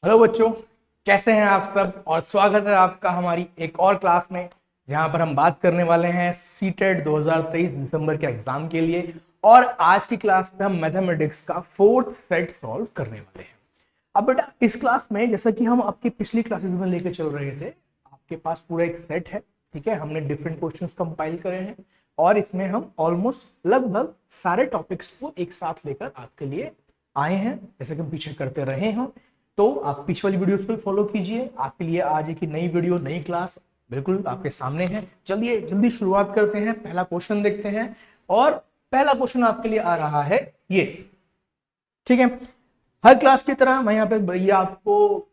Hello बच्चों, कैसे हैं आप सब। और स्वागत है आपका हमारी एक और क्लास में, जहां पर हम बात करने वाले हैं सीटेट 2023 दिसंबर के एग्जाम के लिए। और आज की क्लास में हम मैथमेटिक्स का फोर्थ सेट सॉल्व करने वाले हैं। अब बेटा, इस क्लास में जैसा कि हम आपकी पिछली क्लासेस में लेके चल रहे थे, आपके पास पूरा एक सेट है। ठीक है, हमने डिफरेंट क्वेश्चंस कंपाइल करे हैं और इसमें हम ऑलमोस्ट लगभग सारे टॉपिक्स को एक साथ लेकर आपके लिए आए हैं, जैसे कि हम पीछे करते रहे हैं। तो आप पीछे वाली वीडियोस को फॉलो कीजिए। आपके लिए आज एक नई वीडियो, नई क्लास बिल्कुल आपके सामने है। चलिए जल्दी शुरुआत करते हैं, पहला क्वेश्चन देखते हैं। और पहला क्वेश्चन आपके लिए आ रहा है ये। ठीक है, हर क्लास की तरह मैं यहाँ पे भैया आपको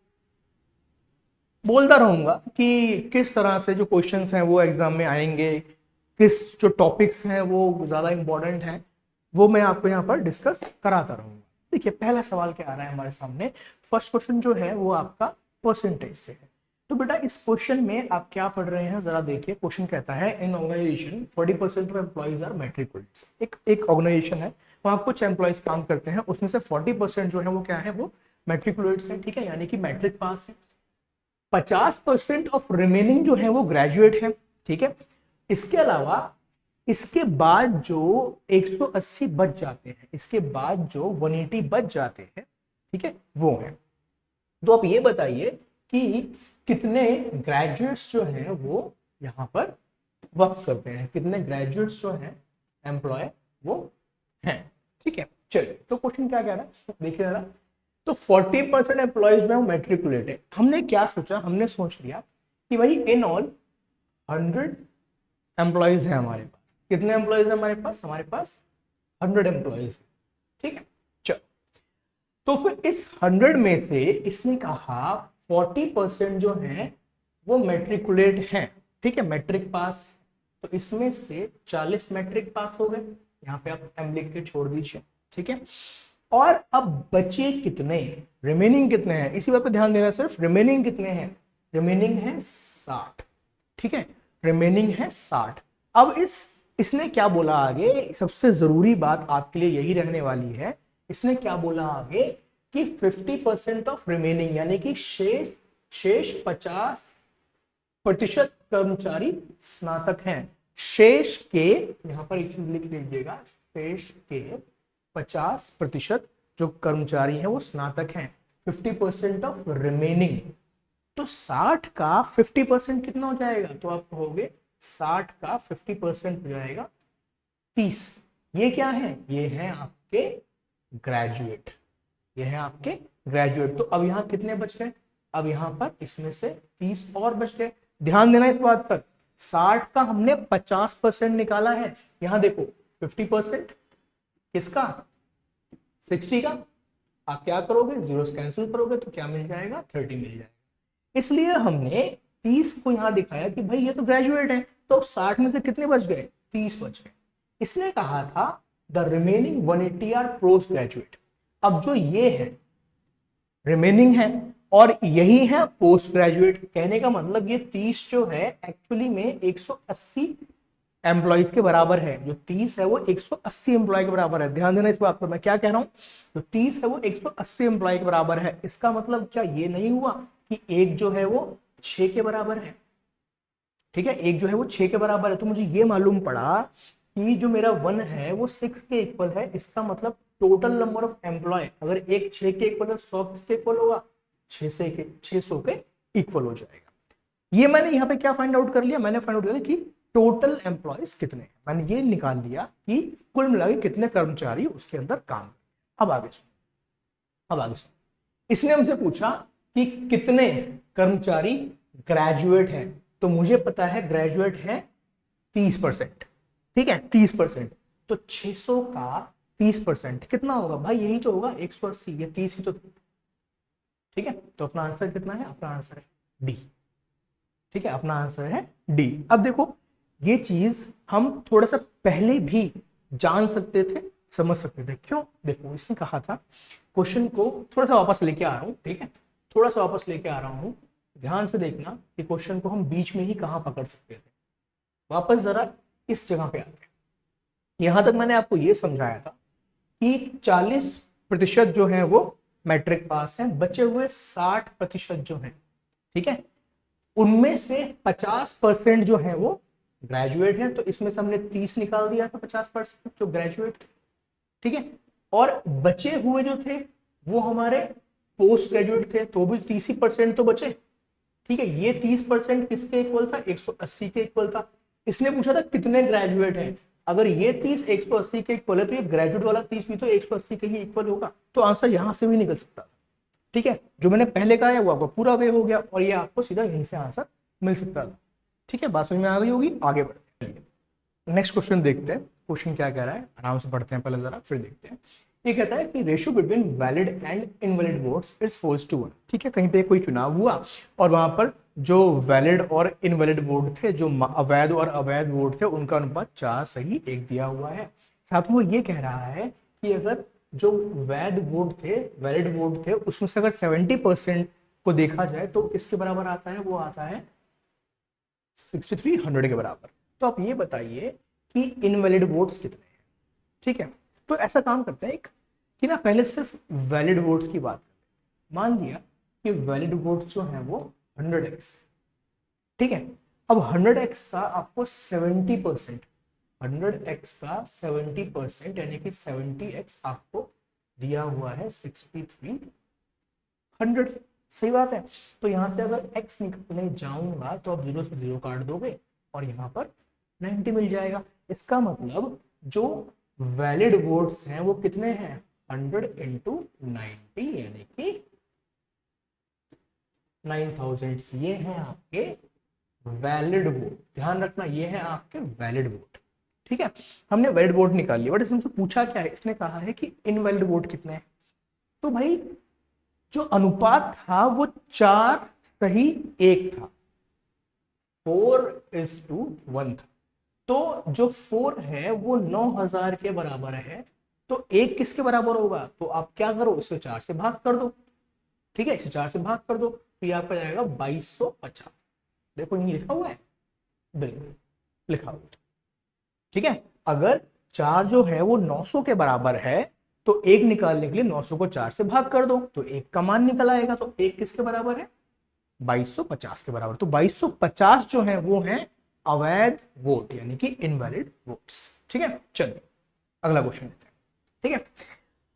बोलता रहूंगा कि किस तरह से जो क्वेश्चंस हैं वो एग्जाम में आएंगे, किस जो टॉपिक्स हैं वो ज्यादा इंपॉर्टेंट हैं, वो मैं आपको यहाँ पर डिस्कस कराता रहूंगा। देखिए, पहला सवाल क्या आ रहा है हमारे सामने। फर्स्ट क्वेश्चन जो है वो आपका परसेंटेज से है। तो बेटा, इस क्वेश्चन में आप क्या पढ़ रहे हैं जरा देखिए। क्वेश्चन कहता है इन ऑर्गेनाइजेशन 40% ऑफ एम्प्लॉइज आर मैट्रिकुलेट्स। एक ऑर्गेनाइजेशन है, वहां कुछ एम्प्लॉइज काम करते हैं, उसमें से 40% जो है वो क्या है, वो मैट्रिकुलेट्स है। ठीक है, यानी कि मैट्रिक पास है। 50% ऑफ रिमेनिंग जो है वो ग्रेजुएट है। ठीक है, इसके अलावा इसके बाद जो 180 बच जाते हैं, इसके बाद जो 180 बच जाते हैं, ठीक है, वो है। तो आप ये बताइए कि कितने ग्रेजुएट्स जो हैं वो यहां पर वर्क करते हैं, कितने ग्रेजुएट्स जो हैं एम्प्लॉय वो हैं। ठीक है, चलिए तो क्वेश्चन क्या कह रहा है देखिए जरा। तो 40% एम्प्लॉयज में मैट्रिकुलेट है। हमने क्या सोचा, हमने सोच लिया कि भाई इन ऑल 100 एम्प्लॉयज है हमारे पास। कितने एम्प्लॉयज है हमारे पास? हमारे पास 100 एम्प्लॉयज है। ठीक है, चलो। तो फिर इस 100 में से इसने कहा 40% जो है वो मैट्रिकुलेट हैं। ठीक है, मैट्रिक पास। तो इसमें से 40 मैट्रिक पास हो गए, यहाँ पे आप एम लिख के छोड़ दीजिए। ठीक है, और अब बचे कितने, रिमेनिंग कितने हैं, इसी बात पे ध्यान देना। सिर्फ रिमेनिंग कितने हैं? रिमेनिंग है 60। ठीक है, रिमेनिंग है 60। अब इसने क्या बोला आगे, सबसे जरूरी बात आपके लिए यही रहने वाली है। इसने क्या बोला आगे कि 50% ऑफ रिमेनिंग, यानी कि शेष 50% कर्मचारी स्नातक हैं। शेष के, यहां पर एक चीज लिख लीजिएगा, शेष के 50% जो कर्मचारी हैं वो स्नातक हैं। 50% ऑफ रिमेनिंग, तो 60 का 50% कितना हो जाएगा? तो आप कहोगे 60 का 50% हो जाएगा 30। ये क्या है? ये है आपके ग्रेजुएट। ये है आपके ग्रेजुएट। तो अब यहां कितने बच गए? अब यहां पर इसमें से 30 और बच गए। ध्यान देना इस बात पर। 60 का हमने 50% निकाला है। यहां देखो 50% किसका? 60 का। आप क्या करोगे? जीरो कैंसिल करोगे तो क्या मिल जाएगा? 30 मिल जाएगा। इसलिए हमने 30 को यहां दिखाया कि भाई ये तो ग्रेजुएट है। तो 60 में से कितने बच गए? 30 बच गए। इसने कहा था the remaining 180 R post graduate. अब जो ये है रिमेनिंग है और यही है पोस्ट ग्रेजुएट। कहने का मतलब ये 30 जो है एक्चुअली में 180 एम्प्लॉइज के बराबर है। जो 30 है वो 180 एम्प्लॉय के बराबर है। ध्यान देना इस बात पर, मैं क्या कह रहा हूं। जो 30 है वो 180 एम्प्लॉय के बराबर है। इसका मतलब क्या ये नहीं हुआ कि एक जो है वो 6 के बराबर है? ठीक है, एक जो है वो 6 के बराबर है। तो मुझे ये मालूम पड़ा कि जो मेरा 1 है वो 6 के इक्वल है। इसका मतलब टोटल नंबर ऑफ एम्प्लॉय, अगर एक 6 के इक्वल है, 100 किसके इक्वल होगा? 600 के इक्वल हो जाएगा। ये मैंने यहाँ पे क्या फाइंड आउट कर लिया? मैंने फाइंड आउट कर लिया कि टोटल एम्प्लॉयज कितने हैं। मैंने ये निकाल लिया कि कुल मिला के कितने कर्मचारी उसके अंदर काम। अब आगे सुनो, अब आगे सुनो। इसने हमसे पूछा कि कितने कर्मचारी ग्रेजुएट हैं। तो मुझे पता है ग्रेजुएट है 30%। ठीक है, 30%। तो 600 का 30% कितना होगा भाई? यही तो होगा 180। ये 30 ही तो। ठीक है, तो अपना आंसर कितना है? अपना आंसर है डी। ठीक है, अपना आंसर है डी। अब देखो, ये चीज हम थोड़ा सा पहले भी जान सकते थे, समझ सकते थे। क्यों? देखो, इसने कहा था, क्वेश्चन को थोड़ा सा वापस लेके आ रहा हूं। ठीक है, थोड़ा सा वापस लेके आ रहा हूं। ध्यान से देखना कि क्वेश्चन को हम बीच में ही कहां पकड़ सकते थे। वापस जरा इस जगह पे आते हैं। यहां तक मैंने आपको यह समझाया था कि 40% जो है वो मैट्रिक पास हैं, बचे हुए 60% जो हैं, ठीक है, उनमें से 50% जो है वो ग्रेजुएट हैं। तो इसमें से हमने 30 निकाल दिया था, 50% जो ग्रेजुएट थे, ठीक है। और बचे हुए जो थे वो हमारे पोस्ट ग्रेजुएट थे, तो भी 30% तो बचे, ठीक है। ये 30% किसके इक्वल था, 180 के इक्वल था। इसने पूछा था कितने ग्रेजुएट हैं, अगर ये 30 180 के इक्वल है तो ये ग्रेजुएट वाला 30 भी तो 180 के ही इक्वल होगा, तो आंसर यहां से भी निकल सकता, ठीक है। जो मैंने पहले कहा है वो आपको पूरा वे हो गया और ये आपको सीधा यहीं से आंसर मिल सकता था, ठीक है। बात समझ में आ गई होगी, आगे बढ़ते हैं। नेक्स्ट क्वेश्चन देखते हैं, क्वेश्चन क्या कह रहा है, आराम से पढ़ते हैं पहले जरा, फिर देखते हैं। ये कहता है कि ratio between valid and invalid votes is 4:1, ठीक है। कहीं पे कोई चुनाव हुआ और वहां पर जो वैलिड और इनवैलिड वोट थे, जो अवैध और अवैध वोट थे, उनका अनुपात 4 सही 1 दिया हुआ है। साथ में वो ये कह रहा है कि अगर जो वैध वोट थे, वैलिड वोट थे, उसमें से अगर 70% को देखा जाए तो किसके बराबर आता है, वो आता है 6300 के बराबर। तो आप ये बताइए कि इनवैलिड वोट्स कितने हैं, ठीक है। तो ऐसा काम करते हैं कि ना पहले सिर्फ वैलिड वोट्स की बात करते हैं। मान लिया कि वैलिड वोट्स जो हैं वो 100x, ठीक है। अब 100x का आपको 70%, 100x का 70% यानी कि 70x आपको दिया हुआ है 6300, सही बात है। तो यहां से अगर x निकालने जाऊंगा तो आप 0 से 0 काट दोगे और यहाँ पर 90 मिल जाएगा। इसका मतलब जो वैलिड वोट्स हैं वो कितने हैं, 100 इंटू 90 यानी कि 9000। ये हैं आपके वैलिड वोट, ध्यान रखना ये है आपके वैलिड वोट, ठीक है। हमने वैलिड वोट निकाल लिया, बट इसने पूछा क्या है, इसने कहा है कि इनवैलिड वोट कितने हैं। तो भाई जो अनुपात था वो 4 सही 1 था, 4:1 था। तो जो 4 है वो 9000 के बराबर है, तो 1 किसके बराबर होगा, तो आप क्या करो, इसे 4 से भाग कर दो, ठीक है, इसे 4 से भाग कर दो, तो ये आपका जाएगा 2250। देखो ये लिखा हुआ है, बिल्कुल लिखा हुआ, ठीक है। अगर 4 जो है वो 900 के बराबर है तो 1 निकालने के लिए 900 को 4 से भाग कर दो, तो 1 का मान निकल आएगा। तो 1 किसके बराबर है, 2250 के बराबर। तो 2250 जो है वो है अवैध वोट यानी कि इनवैलिड वोट्स, ठीक है। चलिए अगला क्वेश्चन लेते हैं, ठीक है।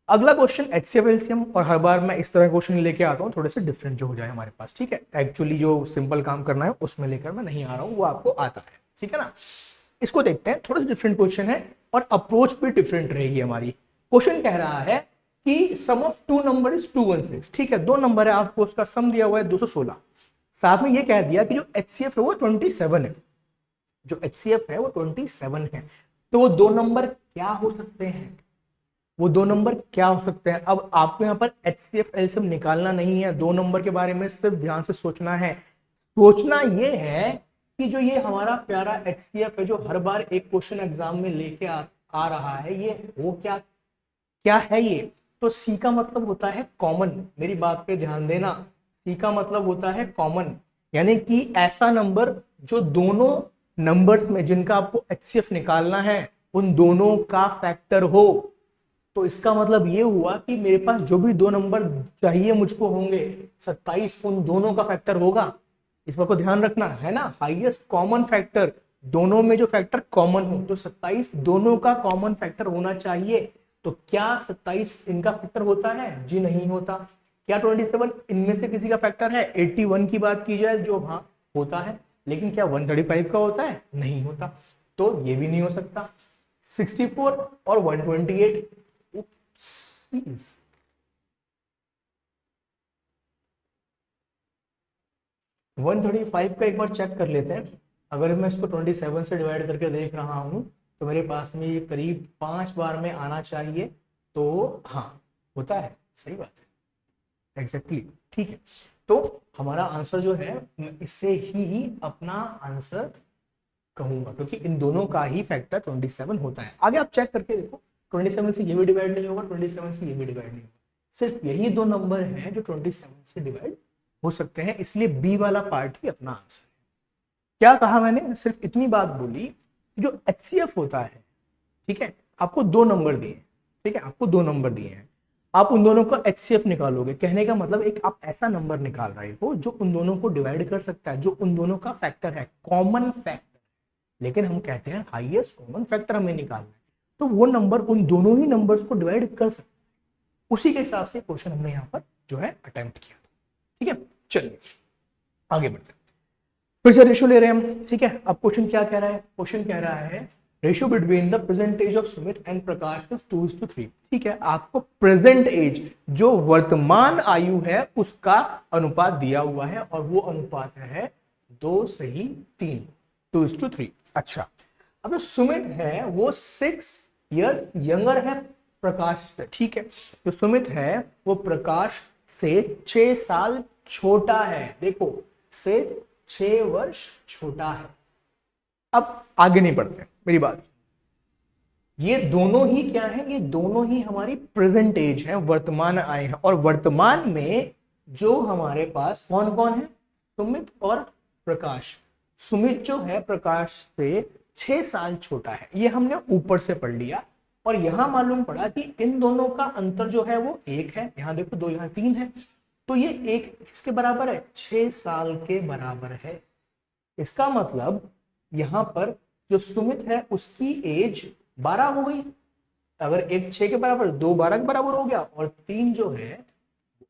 अगला क्वेश्चन HCF एलसीएम, और हर बार मैं इस तरह क्वेश्चन लेके आता हूँ थोड़े से डिफरेंट जो हो जाए हमारे पास, ठीक है। एक्चुअली जो सिंपल काम करना है उसमें लेकर मैं नहीं आ रहा हूँ, वो आपको आता है, ठीक है ना। इसको देखते हैं, थोड़ा सा डिफरेंट क्वेश्चन है और अप्रोच भी डिफरेंट रहेगी हमारी। क्वेश्चन कह रहा है कि सम ऑफ टू नंबर इज 216, ठीक है। दो नंबर है, आपको उसका सम दिया हुआ है 216। साथ में ये कह दिया कि जो HCF है वो 27 है, जो HCF है वो 27 है। तो वो दो नंबर क्या हो सकते हैं, वो दो नंबर क्या हो सकते हैं। अब आपको यहाँ पर HCF एलसीएम निकालना नहीं है, दो नंबर के बारे में सिर्फ ध्यान से सोचना है। सोचना ये है कि जो ये हमारा प्यारा HCF है जो हर बार एक क्वेश्चन एग्जाम में लेके आ रहा है, ये वो क्या क्या है ये। तो C का मतलब होता है कॉमन, मेरी बात पे ध्यान देना, C का मतलब होता है कॉमन, यानी कि ऐसा नंबर जो दोनों नंबर्स में जिनका आपको HCF निकालना है उन दोनों का फैक्टर हो। तो इसका मतलब ये हुआ कि मेरे पास जो भी दो नंबर चाहिए मुझको होंगे, 27 उन दोनों का फैक्टर होगा। इस बात को ध्यान रखना है ना, हाईएस्ट कॉमन फैक्टर, दोनों में जो फैक्टर कॉमन हो, तो 27 दोनों का कॉमन फैक्टर होना चाहिए। तो क्या 27 इनका फैक्टर होता है, जी नहीं होता। क्या 27 इनमें से किसी का फैक्टर है, 81 की बात की जाए जो हाँ होता है, लेकिन क्या 135 का होता है, नहीं होता। तो ये भी नहीं हो सकता। 64 और 128, 135 का एक बार चेक कर लेते हैं। अगर मैं इसको 27 से डिवाइड करके देख रहा हूं तो मेरे पास में ये करीब 5 बार में आना चाहिए। तो हाँ होता है, सही बात है, एग्जैक्टली ठीक है। तो हमारा आंसर जो है मैं इससे ही अपना आंसर कहूंगा, क्योंकि इन दोनों का ही फैक्टर 27 होता है। आगे आप चेक करके देखो, 27 से ये भी डिवाइड नहीं होगा, 27 से ये भी डिवाइड नहीं होगा, सिर्फ यही दो नंबर हैं जो 27 से डिवाइड हो सकते हैं, इसलिए बी वाला पार्ट ही अपना आंसर है। क्या कहा मैंने, सिर्फ इतनी बात बोली, जो HCF होता है, ठीक है, आपको दो नंबर दिए, ठीक है, आपको दो नंबर दिए हैं। आप उन दोनों का HCF निकालोगे। कहने का मतलब एक आप ऐसा नंबर निकाल रहे हो जो उन दोनों को डिवाइड कर सकता है, जो उन दोनों का फैक्टर है, कॉमन फैक्टर। लेकिन हम कहते हैं हाईएस्ट कॉमन फैक्टर हमें निकालना है, तो वो नंबर उन दोनों ही नंबर्स को डिवाइड कर सकता है। उसी के हिसाब से क्वेश्चन हमने यहाँ पर जो है अटेम्प्ट किया। ठीक है, चलिए आगे बढ़ते हैं। फिर से रेशियो ले रहे हैं हम। ठीक है, अब क्वेश्चन क्या कह रहा है? क्वेश्चन कह रहा है ratio between the present age of Sumit and Prakash is 2:3। ठीक है, आपको प्रेजेंट एज जो वर्तमान आयु है उसका अनुपात दिया हुआ है और वो अनुपात है 2:3, 2:3। अच्छा, अब जो सुमित है वो 6 ईयर्स यंगर है प्रकाश से। ठीक है, जो सुमित है वो प्रकाश से 6 साल छोटा है। देखो, से 6 वर्ष छोटा है। अब आगे नहीं बढ़ते, मेरी बात। ये दोनों ही क्या है? ये दोनों ही हमारी प्रेजेंट एज है, वर्तमान आय है। और वर्तमान में जो हमारे पास कौन कौन है? सुमित और प्रकाश। सुमित जो है प्रकाश से 6 साल छोटा है, ये हमने ऊपर से पढ़ लिया। और यहां मालूम पड़ा कि इन दोनों का अंतर जो है वो 1 है। यहां देखो 2, यहां 3 है, तो ये 1 किसके बराबर है? 6 साल के बराबर है। इसका मतलब यहां पर जो सुमित है उसकी एज 12 हो गई। अगर 1 6 के बराबर, 2 12 के बराबर हो गया और 3 जो है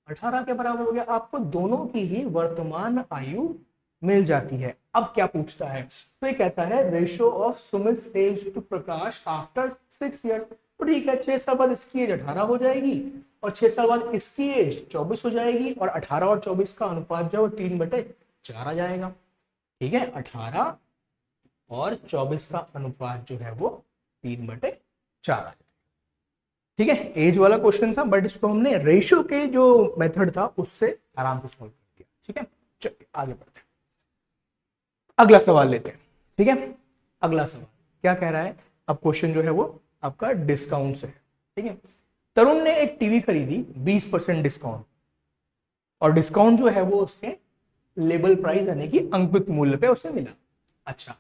18 के बराबर हो गया। आपको दोनों की ही वर्तमान आयु मिल जाती है। अब क्या पूछता है? तो ये कहता है ratio of Sumit age to Prakash after 6 years. तो ठीक है, 6 साल बाद इसकी एज 18 हो जाएगी और 6 साल बाद इसकी एज 24 हो जाएगी और 18 और 24 का अनुपात जो है 3/4 आ जाएगा। ठीक है, 18 और 24 का अनुपात जो है वो 3/4 आ जाएगा। ठीक है, एज वाला क्वेश्चन था, बट इसको हमने रेशियो के जो मेथड था उससे आराम से सॉल्व कर दिया। ठीक है, चलिए आगे बढ़ते हैं, अगला सवाल लेते हैं। ठीक है, अगला सवाल क्या कह रहा है? अब क्वेश्चन जो है वो आपका डिस्काउंट से है। ठीक है, तरुण ने एक टीवी खरीदी 20% डिस्काउंट, और डिस्काउंट जो है वो उसके लेबल प्राइस यानी कि अंकित मूल्य पे उसे मिला। अच्छा,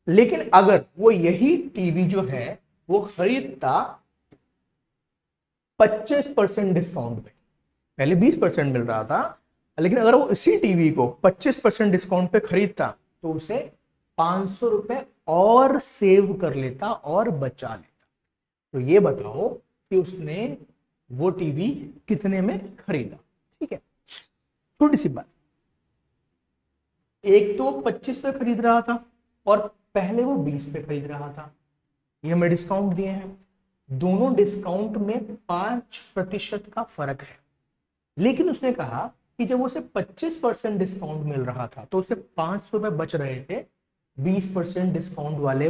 लेकिन अगर वो यही टीवी जो है वो खरीदता 25% डिस्काउंट पे, पहले 20% मिल रहा था, लेकिन अगर वो इसी टीवी को 25% डिस्काउंट पे खरीदता तो उसे 500 रुपए और सेव कर लेता और बचा लेता। तो ये बताओ कि उसने वो टीवी कितने में खरीदा? ठीक है, छोटी सी बात। एक तो 25 पे खरीद रहा था और पहले वो 20 पे खरीद रहा था। ये हमें डिस्काउंट दिए हैं। दोनों डिस्काउंट में 5% का फर्क है। लेकिन उसने कहा कि जब उसे 25% डिस्काउंट मिल रहा था तो उसे 500 रुपए बच रहे थे 20% डिस्काउंट वाले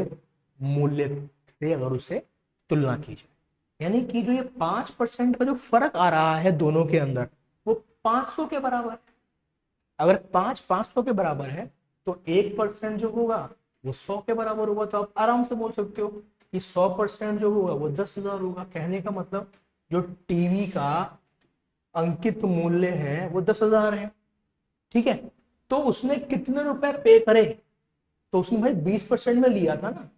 मूल्य से, अगर उसे तुलना की जाए। यानी कि जो ये 5% का जो फर्क आ रहा है दोनों के अंदर, वो 500 के बराबर है। अगर 500 के बराबर है तो 1% जो होगा वो 100 के बराबर होगा। तो आप आराम से बोल सकते हो कि 100% जो होगा वो 10,000 होगा। कहने का मतलब जो टीवी का अंकित मूल्य है वो 10,000 है। ठीक है, तो उसने कितने रुपए पे करे? तो उसने भाई 20% में लिया था ना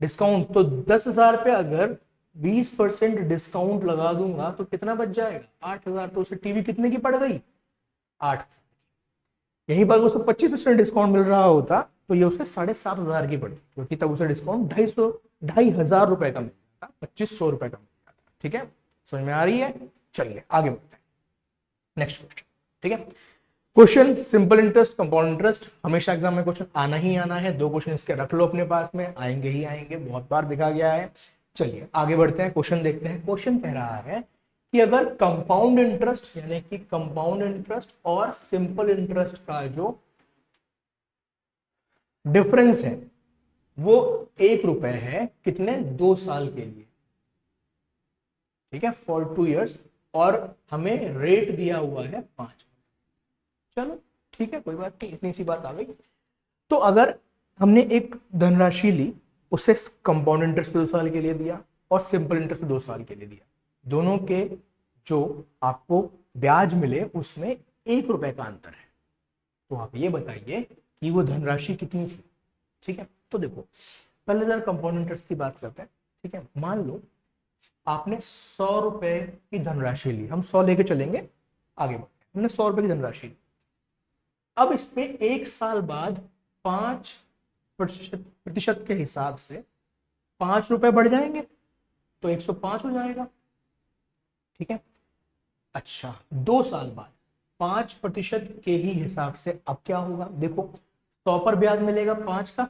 डिस्काउंट, तो 10,000 पे अगर 20% डिस्काउंट लगा दूंगा तो कितना बच जाएगा? 8,000। तो उसे टीवी कितने की पड़ गई? 8। यही बात उसको 25% डिस्काउंट मिल रहा होता तो ये उसे 7,500 की पड़ती, क्योंकि तब उसे डिस्काउंट 2,500 रुपए का मिल जाता, 2,500 रुपए का मिल जाता। ठीक है, समझ में आ रही है? चलिए आगे बढ़ते हैं, नेक्स्ट क्वेश्चन। ठीक है, question simple interest, compound interest, हमेशा एग्जाम में क्वेश्चन आना ही आना है। 2 क्वेश्चन इसके रख लो अपने पास में, आएंगे ही आएंगे, बहुत बार दिखा गया है। चलिए आगे बढ़ते हैं, क्वेश्चन देखते हैं। क्वेश्चन कह रहा है कि अगर कंपाउंड इंटरेस्ट यानी कि कंपाउंड इंटरेस्ट और सिंपल इंटरेस्ट का जो डिफरेंस है वो 1 रुपए है, कितने? 2 साल के लिए। ठीक है, फॉर 2 इयर्स, और हमें रेट दिया हुआ है 5। चलो ठीक है, कोई बात नहीं, इतनी सी बात आ गई। तो अगर हमने एक धनराशि ली, उसे कंपाउंड इंटरेस्ट 2 साल के लिए दिया और सिंपल इंटरेस्ट 2 साल के लिए दिया, दोनों के जो आपको ब्याज मिले उसमें 1 रुपए का अंतर है। तो आप ये बताइए कि वो धनराशि कितनी थी? ठीक है, तो देखो पहले जरा कंपाउंड इंटरेस्ट की बात करते हैं। ठीक है, मान लो आपने 100 रुपए की धनराशि ली, हम 100 लेके चलेंगे आगे बढ़ते हैं। हमने 100 रुपए की धनराशि ली। अब इस पे 1 साल बाद 5% के हिसाब से 5 रुपए बढ़ जाएंगे, तो 105 हो जाएगा। ठीक है। अच्छा, 2 साल बाद 5% के ही हिसाब से अब क्या होगा, देखो 100 पर ब्याज मिलेगा 5 का,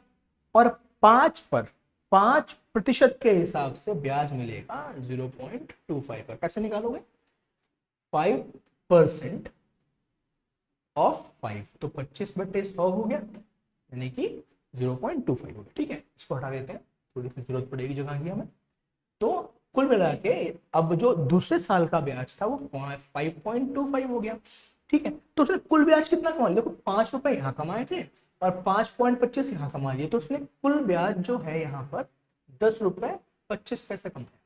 और 5 पर 5% के हिसाब से ब्याज मिलेगा 0.25 का। कैसे निकालोगे, 5% ऑफ 5, तो 25/100 हो गया, यानी कि 0.25 हो गया। ठीक है, इसको हटा देते हैं, थोड़ी सी जरूरत पड़ेगी जगह की हमें। तो कुल मिला के अब जो दूसरे साल का ब्याज था वो 5.25 हो गया। ठीक है, तो उसने कुल ब्याज कितना कमा लिया, देखो 5 रुपए यहाँ कमाए थे और 5.25 यहाँ कमा लिए, तो उसने कुल ब्याज जो है यहाँ पर 10 रुपए 25 पैसे कमाया।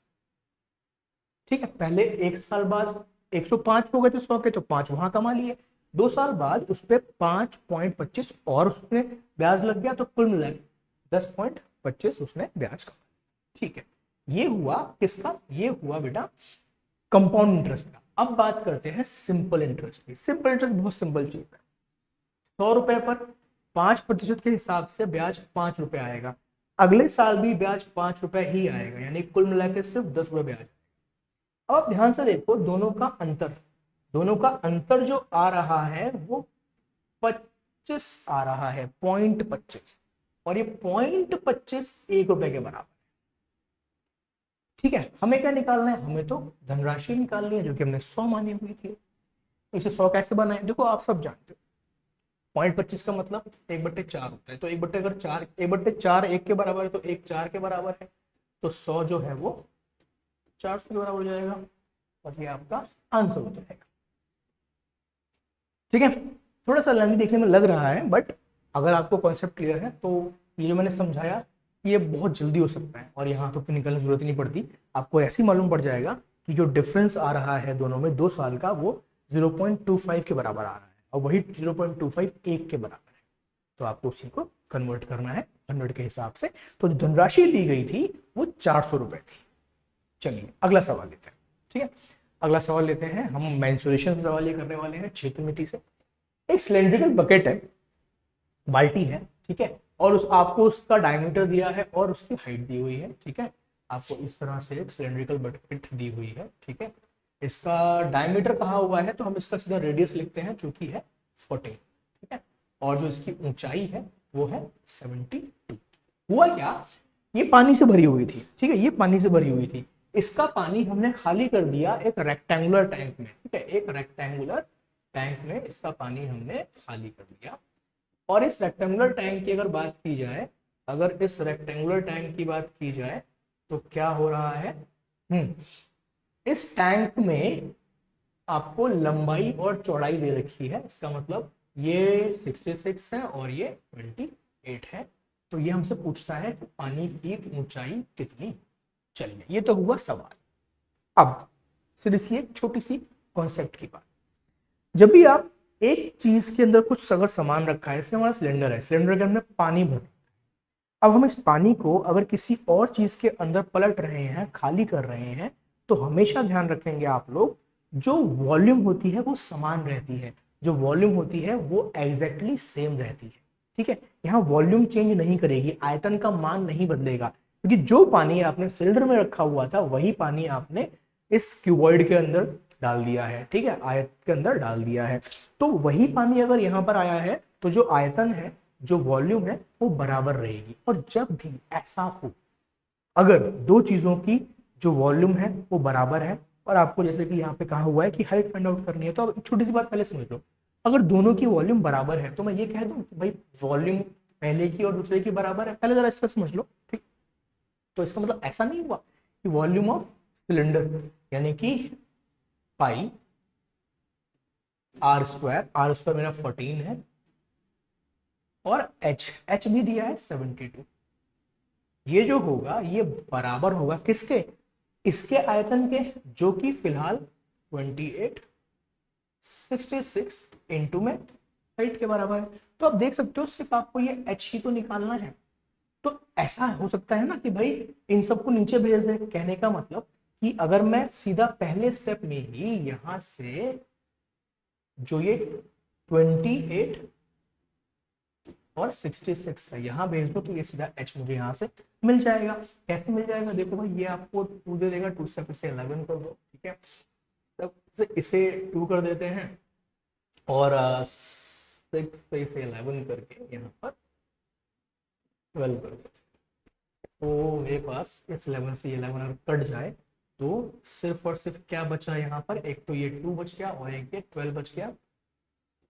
ठीक है, पहले 1 साल बाद 105 हो गए थे 100 के, तो 5 वहां कमा लिए। 2 साल बाद उस पर 5.25 और उसने ब्याज लग गया, तो कुल मिला 10.25 उसने ब्याज कमा। ठीक है, ये हुआ किसका, ये हुआ बेटा कंपाउंड इंटरेस्ट का। अब बात करते हैं सिंपल इंटरेस्ट की। सिंपल इंटरेस्ट बहुत सिंपल चीज है। 100 रुपए पर 5% के हिसाब से ब्याज 5 रुपए आएगा, अगले साल भी ब्याज 5 रुपए ही आएगा, यानी कुल मिलाकर सिर्फ 10 रुपए ब्याज। अब आप ध्यान से देखो दोनों का अंतर, दोनों का अंतर जो आ रहा है वो 25 आ रहा है, 0.25, और ये 0.25 1 रुपए के बराबर। ठीक है, हमें क्या निकालना है, हमें तो धनराशि निकालनी है जो कि हमने 100 मानी हुई थी। तो इसे 100 कैसे बनाए, देखो आप सब जानते हो 0.25 का मतलब 1/4 होता है, तो 1/4 1 के बराबर है, तो 1 4 के बराबर है, तो 100 जो है वो 400 के बराबर हो जाएगा, और ये आपका आंसर हो जाएगा। ठीक है, थोड़ा सा लेंथी देखने में लग रहा है, बट अगर आपको कॉन्सेप्ट क्लियर है तो ये जो मैंने समझाया ये बहुत जल्दी हो सकता है, और यहाँ तो फिर निकलने की जरूरत ही नहीं पड़ती। आपको ऐसे ही मालूम पड़ जाएगा कि जो डिफरेंस आ रहा है दोनों में 2 साल का, वो 0.25 के बराबर आ रहा है, और वही 0.25 1 के बराबर है। तो आपको उसी को कन्वर्ट करना है 100 के हिसाब से। तो जो धनराशि ली गई थी वो 400 रुपए थी। चलिए अगला सवाल लेते हैं। ठीक है, अगला सवाल लेते हैं हम, मेंसुरेशन सवाल ये करने वाले हैं क्षेत्रमिति से। एक सिलेंड्रिकल बकेट है, बाल्टी है, ठीक है, और आपको उसका डायमीटर दिया है और उसकी हाइट दी हुई है। ठीक है, आपको इस तरह से एक सिलेंड्रिकल बकेट दी हुई है। ठीक है, इसका डायमीटर कहा हुआ है तो हम इसका सीधा रेडियस लिखते हैं जो कि है 14। ठीक है, और जो इसकी ऊंचाई है वो है 72। हुआ क्या, ये पानी से भरी हुई थी। ठीक है, ये पानी से भरी हुई थी, इसका पानी हमने खाली कर दिया एक रेक्टेंगुलर टैंक में। ठीक है, एक रेक्टेंगुलर टैंक में इसका पानी हमने खाली कर दिया। और इस रेक्टेंगुलर टैंक की अगर बात की जाए, अगर इस रेक्टेंगुलर टैंक की बात की जाए तो क्या हो रहा है, इस टैंक में आपको लंबाई और चौड़ाई दे रखी है। इसका मतलब ये 66 है और ये 28 है। तो ये हमसे पूछता है कि पानी की ऊंचाई कितनी। चलिए, ये तो हुआ सवाल। अब सीधी सी एक छोटी सी कॉन्सेप्ट की बात, जब भी आप एक चीज के अंदर कुछ अगर सामान रखा है, जैसे हमारा सिलेंडर है, सिलेंडर के अंदर पानी भर, अब हम इस पानी को अगर किसी और चीज के अंदर पलट रहे हैं, खाली कर रहे हैं, तो हमेशा ध्यान रखेंगे आप लोग, जो वॉल्यूम होती है वो समान रहती है, जो वॉल्यूम होती है वो एग्जैक्टली सेम रहती है। ठीक है, यहाँ वॉल्यूम चेंज नहीं करेगी, आयतन का मान नहीं बदलेगा, क्योंकि जो पानी आपने सिलेंडर में रखा हुआ था वही पानी आपने इस क्यूबॉइड के अंदर डाल दिया है। ठीक है, आयत के अंदर डाल दिया है, तो वही पानी अगर यहाँ पर आया है तो जो आयतन है, जो वॉल्यूम है वो बराबर रहेगी। और जब भी ऐसा हो, अगर दो चीजों की जो वॉल्यूम है वो बराबर है, और आपको जैसे कि यहाँ पे कहा हुआ है कि हाइट फाइंड आउट करनी है, तो अब छोटी सी बात पहले समझ लो, अगर दोनों की वॉल्यूम बराबर है तो मैं ये कह दूं कि भाई वॉल्यूम पहले की और दूसरे की बराबर है, पहले जरा इसका समझ लो। ठीक, तो इसका मतलब ऐसा नहीं हुआ कि वॉल्यूम ऑफ सिलेंडर यानी कि पाई r² मेरा 14 है, और h भी दिया है 72। ये जो होगा ये बराबर होगा किसके, इसके आयतन के, जो कि फिलहाल 28 66 इंटू में हाइट के बराबर है। तो आप देख सकते हो सिर्फ आपको ये h ही तो निकालना है। तो ऐसा हो सकता है ना कि भाई इन सबको नीचे भेज दे, कहने का मतलब कि अगर मैं सीधा पहले स्टेप में ही यहां से जो ये 28 और 66 है यहां भेज दो तो ये सीधा h मुझे यहां से मिल जाएगा। कैसे मिल जाएगा? देखो भाई, ये आपको 2 दे देगा, 2 से इसे 11 कर दो, ठीक है। तब इसे 2 कर देते हैं और 6 से इसे 11 करके यहाँ पर 12 कर देते हैं। तो मेरे पास इस 11 से 11 अगर कट जाए तो सिर्फ और सिर्फ क्या बचा यहाँ पर? एक तो ये 2 बच गया और एक ये 12 बच गया।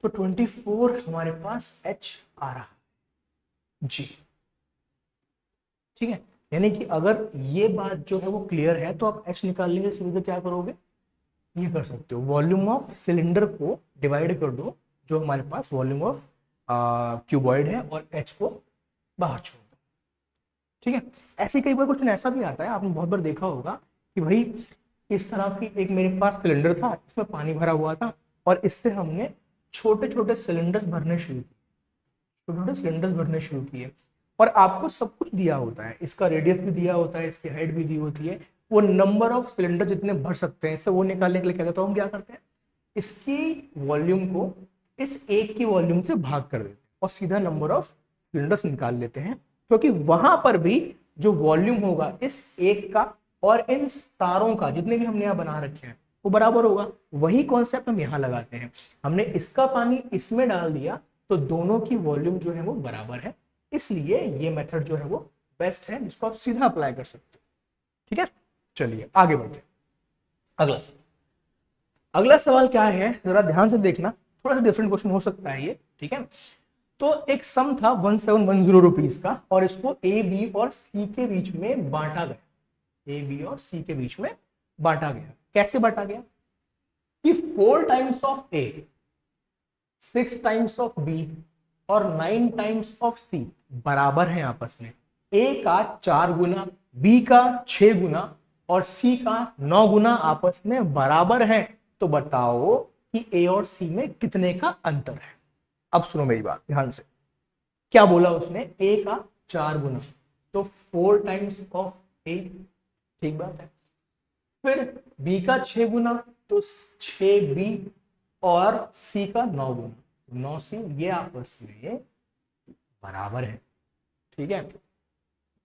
तो 24 हमारे पास h आ रहा है जी, ठीक है। यानी कि अगर ये बात जो है वो क्लियर है तो आप h निकालने के सीधे क्या करोगे? ये कर सकते हो, वॉल्यूम ऑफ सिलेंडर को डिवाइड कर दो जो हमारे पास वॉल्यूम ऑफ क्यूबॉइड है और h को बाहर छोड़ दो, ठीक है। ऐसे कई बार क्वेश्चन ऐसा भी आता है, आपने बहुत बार देखा होगा कि भाई इस तरह की एक मेरे पास सिलेंडर था, इसमें पानी भरा हुआ था और इससे हमने छोटे छोटे सिलेंडर्स भरने शुरू किए, छोटे छोटे सिलेंडर्स भरने शुरू किए और आपको सब कुछ दिया होता है, इसका रेडियस भी दिया होता है, इसकी हाइट भी दी होती है। वो नंबर ऑफ सिलेंडर जितने भर सकते हैं इससे वो निकालने के लिए क्या करते हैं, हम क्या करते हैं, इसकी वॉल्यूम को इस एक की वॉल्यूम से भाग कर देते हैं और सीधा नंबर ऑफ सिलेंडर्स निकाल लेते हैं, क्योंकि वहां पर भी जो वॉल्यूम होगा इस एक का और इन तारों का जितने भी हमने यहाँ बना रखे हैं वो बराबर होगा। वही कॉन्सेप्ट हम यहाँ लगाते हैं, हमने इसका पानी इसमें डाल दिया तो दोनों की वॉल्यूम जो है वो बराबर है, इसलिए ये मेथड जो है वो बेस्ट है जिसको आप सीधा अप्लाई कर सकते हो, ठीक है। चलिए आगे बढ़ते हैं। अगला सवाल क्या है, जरा ध्यान से देखना, थोड़ा सा डिफरेंट क्वेश्चन हो सकता है ये, ठीक है। तो एक सम था 1710 रुपीज का और इसको ए बी और सी के बीच में बांटा गया, ए बी और सी के बीच में बांटा गया। कैसे बांटा गया कि 4 times of A, 6 times of B और 9 टाइम्स ऑफ सी बराबर है आपस में। ए का 4 गुना, बी का 6 गुना और सी का 9 गुना आपस में बराबर है। तो बताओ कि ए और सी में कितने का अंतर है। अब सुनो मेरी बात ध्यान से, क्या बोला उसने, ए का 4 गुना तो 4 टाइम्स ऑफ ए, ठीक बात है। फिर बी का 6 गुना तो 6 बी और सी का 9 गुना, 9 सी, ये आपस में बराबर है, ठीक है।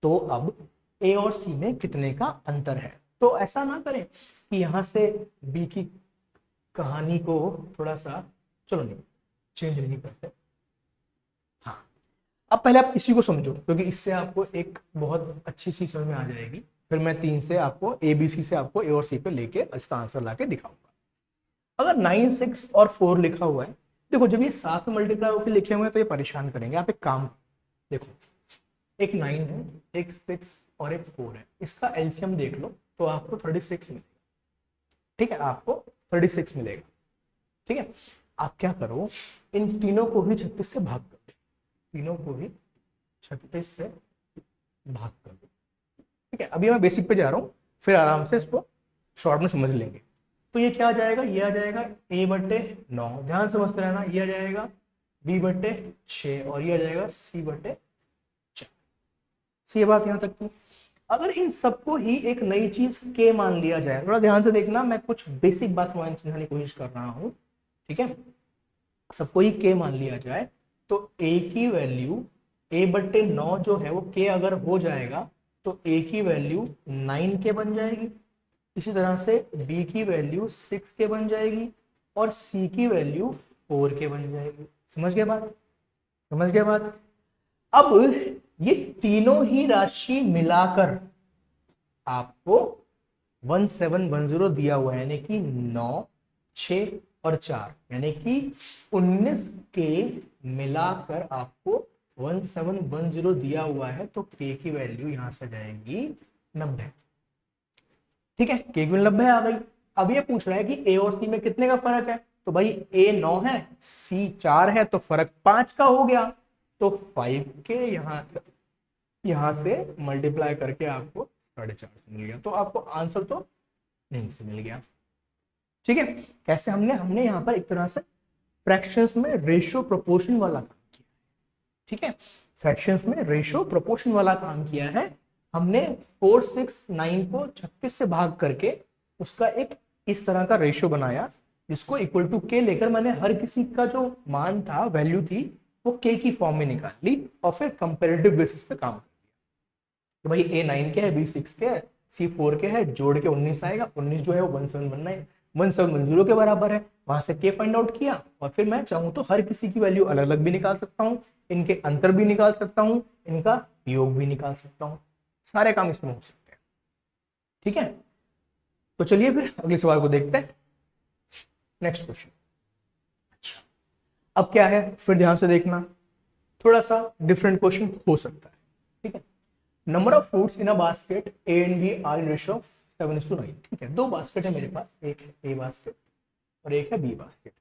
तो अब ए और सी में कितने का अंतर है। तो ऐसा ना करें कि यहां से बी की कहानी को थोड़ा सा, चलो नहीं चेंज नहीं करते, हाँ। अब पहले आप इसी को समझो क्योंकि इससे आपको एक बहुत अच्छी चीज समझ में आ जाएगी। फिर मैं 3 से आपको ए बी सी से आपको ए और सी पे लेके इसका आंसर लाके दिखाऊंगा। अगर 9 6 और 4 लिखा हुआ है, देखो जब ये साथ में मल्टीप्लाई होकर लिखे हुए हैं तो ये परेशान करेंगे। आप एक काम देखो, एक 9 है, एक 6 और एक 4 है, इसका एलसीएम देख लो तो आपको 36 मिलेगा, ठीक है, आपको 36 मिलेगा, ठीक है। आप क्या करो, इन तीनों को ही 36 से भाग कर दो, तीनों को ही 36 से भाग कर दो, ठीक है। अभी मैं बेसिक पे जा रहा हूं, फिर आराम से इसको शॉर्ट में समझ लेंगे। तो ये क्या आ जाएगा, ये आ जाएगा a बटे 9, ध्यान से समझते रहना, ये आ जाएगा b बटे 6 और ये आ जाएगा c बटे 4। ये बात यहां तक थी। अगर इन सबको ही एक नई चीज k मान लिया जाए, थोड़ा ध्यान से देखना, मैं कुछ बेसिक बात समझाने की कोशिश कर रहा हूं, ठीक है। सबको ही k मान लिया जाए तो a की वैल्यू a बटे 9 जो है वो k अगर हो जाएगा तो a की वैल्यू 9k बन जाएगी, इसी तरह से b की वैल्यू 6k बन जाएगी और c की वैल्यू 4k बन जाएगी। समझ गए बात, समझ गए बात। अब ये तीनों ही राशि मिलाकर आपको 1710 दिया हुआ है, यानी कि 9 6 और 4 यानी कि 19 के मिलाकर आपको 1710 दिया हुआ है। तो k की वैल्यू यहां से जाएगी 90, ठीक है, k की वैल्यू 90 आ गई। अब ये पूछ रहा है कि a और c में कितने का फर्क है, तो भाई a 9 है c 4 है तो फर्क 5 का हो गया, तो 5 के यहां से मल्टीप्लाई करके आपको 4.5 मिल गया। तो आपको आंसर तो यहीं से मिल गया, ठीक है। कैसे, हमने यहाँ पर एक तरह से फ्रैक्शंस में रेशियो प्रोपोर्शन वाला काम किया है, ठीक है, फ्रैक्शंस में रेशियो प्रोपोर्शन वाला काम किया है। हमने 4 6 9 को 36 से भाग करके उसका एक इस तरह का रेशियो बनाया जिसको इक्वल टू के लेकर मैंने हर किसी का जो मान था, वैल्यू थी, वो के की फॉर्म में निकाल ली और फिर कंपेरेटिव बेसिस पे काम कर दिया। तो भाई ए 9 के है, बी 6 के है, सी 4 के है, जोड़ के 19 आएगा। 19 जो है वो 1719 के बराबर है। वहां से के फाइंड आउट किया और फिर मैं चाहूं तो हर किसी की वैल्यू अलग अलग भी निकाल सकता हूँ, इनके अंतर भी निकाल सकता हूँ, इनका योग भी निकाल सकता हूँ। सारे काम इसमें हो सकते हैं। ठीक है, तो चलिए फिर अगले सवाल को देखते हैं। Next question. अच्छा, अब क्या है, फिर ध्यान से देखना, थोड़ा सा डिफरेंट क्वेश्चन हो सकता है। ठीक है, number of fruits in a basket A and B are in ratio of 7:9। ठीक है, दो बास्केट है मेरे पास, एक है ए बास्केट और एक है बी बास्केट।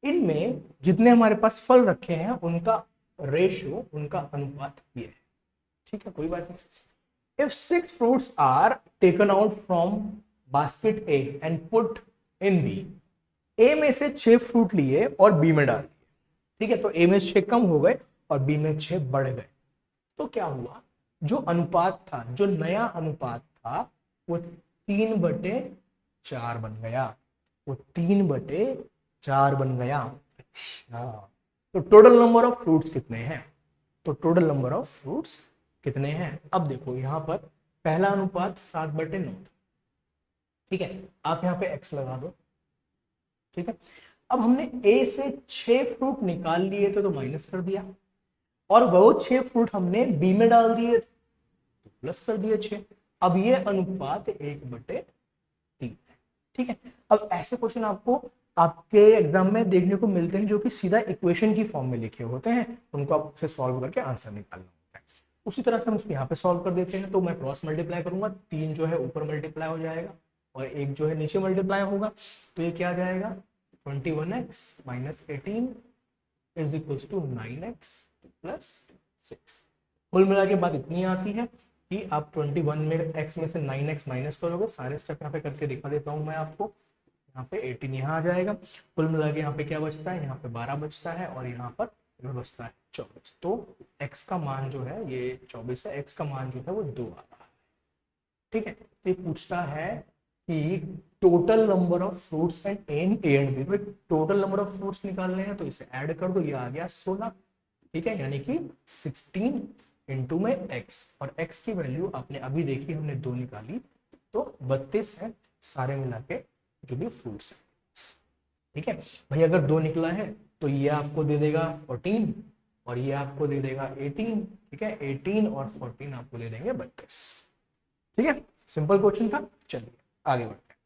इनमें जितने हमारे पास फल रखे हैं उनका रेशियो, उनका अनुपात ये है। ठीक है, कोई बात नहीं। If 6 fruits are taken out from basket A and put in B, A में से 6 फ्रूट लिए और बी में डाल दिए। ठीक है, तो ए में 6 कम हो गए और बी में 6 बढ़ गए। तो क्या हुआ, जो अनुपात था, जो नया अनुपात था, वो 3/4 बन गया। वो 3/4 बन गया। अच्छा, तो टोटल नंबर ऑफ फ्रूट्स कितने हैं? तो टोटल नंबर ऑफ फ्रूट्स कितने हैं? अब देखो यहां पर पहला अनुपात 7/9। ठीक है, आप यहां पे x लगा दो। ठीक है, अब हमने a से 6 फ्रूट निकाल लिए थे तो माइनस कर दिया, और वो 6 फ्रूट हमने b में डाल दिए तो प्लस कर दिए 6। अब ये अनुपात 1/3 है। ठीक है, अब ऐसे क्वेश्चन आपको आपके एग्जाम में देखने को मिलते हैं जो कि सीधा इक्वेशन की फॉर्म में लिखे होते हैं, उनको आप उसे सॉल्व करके आंसर निकालना होता है। उसी तरह से हम उसको यहाँ पे सॉल्व कर देते हैं। तो मैं क्रॉस मल्टीप्लाई करूंगा, 3 जो है ऊपर मल्टीप्लाई हो जाएगा और एक जो है नीचे मल्टीप्लाई होगा। तो ये क्या आ जाएगा, 21x - 18 is equals to 9x + 6। कुल मिला के बात इतनी आती है कि आप 21 में x में से 9x माइनस करोगे। सारे स्टेप यहाँ पे करके दिखा देता हूँ मैं आपको। यहाँ पे 18 यहाँ आ जाएगा। कुल मिला के यहाँ पे क्या बचता है, यहाँ पे 12 बचता है और यहाँ पर बचता है 24। तो x का मान जो है ये 24 है, x का मान जो है वो 2 आ रहा है। ठीक है, तो ये पूछता है कि total number of fruits and A and B. Total number of fruits निकालने हैं तो इसे ऐड कर दो, ये आ गया 16। ठीक है, यानी कि 16 इंटू में x, और x की वैल्यू आपने अभी देखी, हमने 2 निकाली तो 32 है सारे मिला के जो भी फ्रूट्स है। ठीक है भाई, अगर 2 निकला है तो ये आपको दे देगा 14 और ये आपको दे देगा 18। ठीक है, 18 और 14 आपको दे देंगे 32। ठीक है, सिंपल क्वेश्चन था। चलिए आगे बढ़ते हैं,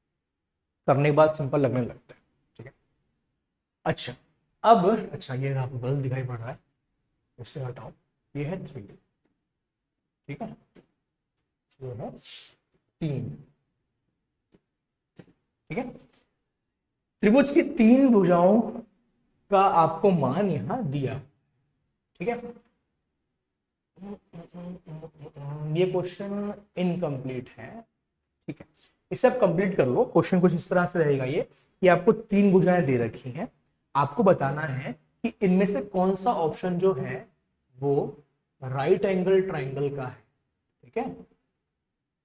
करने के बाद सिंपल लगने लगता है। ठीक है, अच्छा अब, अच्छा ये आपको गलत दिखाई पड़ रहा है, इससे हटाओ, ये है 3। ठीक है, ये है 3। ठीक है, त्रिभुज की 3 भुजाओं का आपको मान यहां दिया। ठीक है, ये क्वेश्चन इनकम्प्लीट है। ठीक है, इसे आप कंप्लीट कर लो। क्वेश्चन कुछ इस तरह से रहेगा ये कि आपको 3 भुजाएं दे रखी हैं, आपको बताना है कि इनमें से कौन सा ऑप्शन जो है वो राइट एंगल ट्राइंगल का है। ठीक है,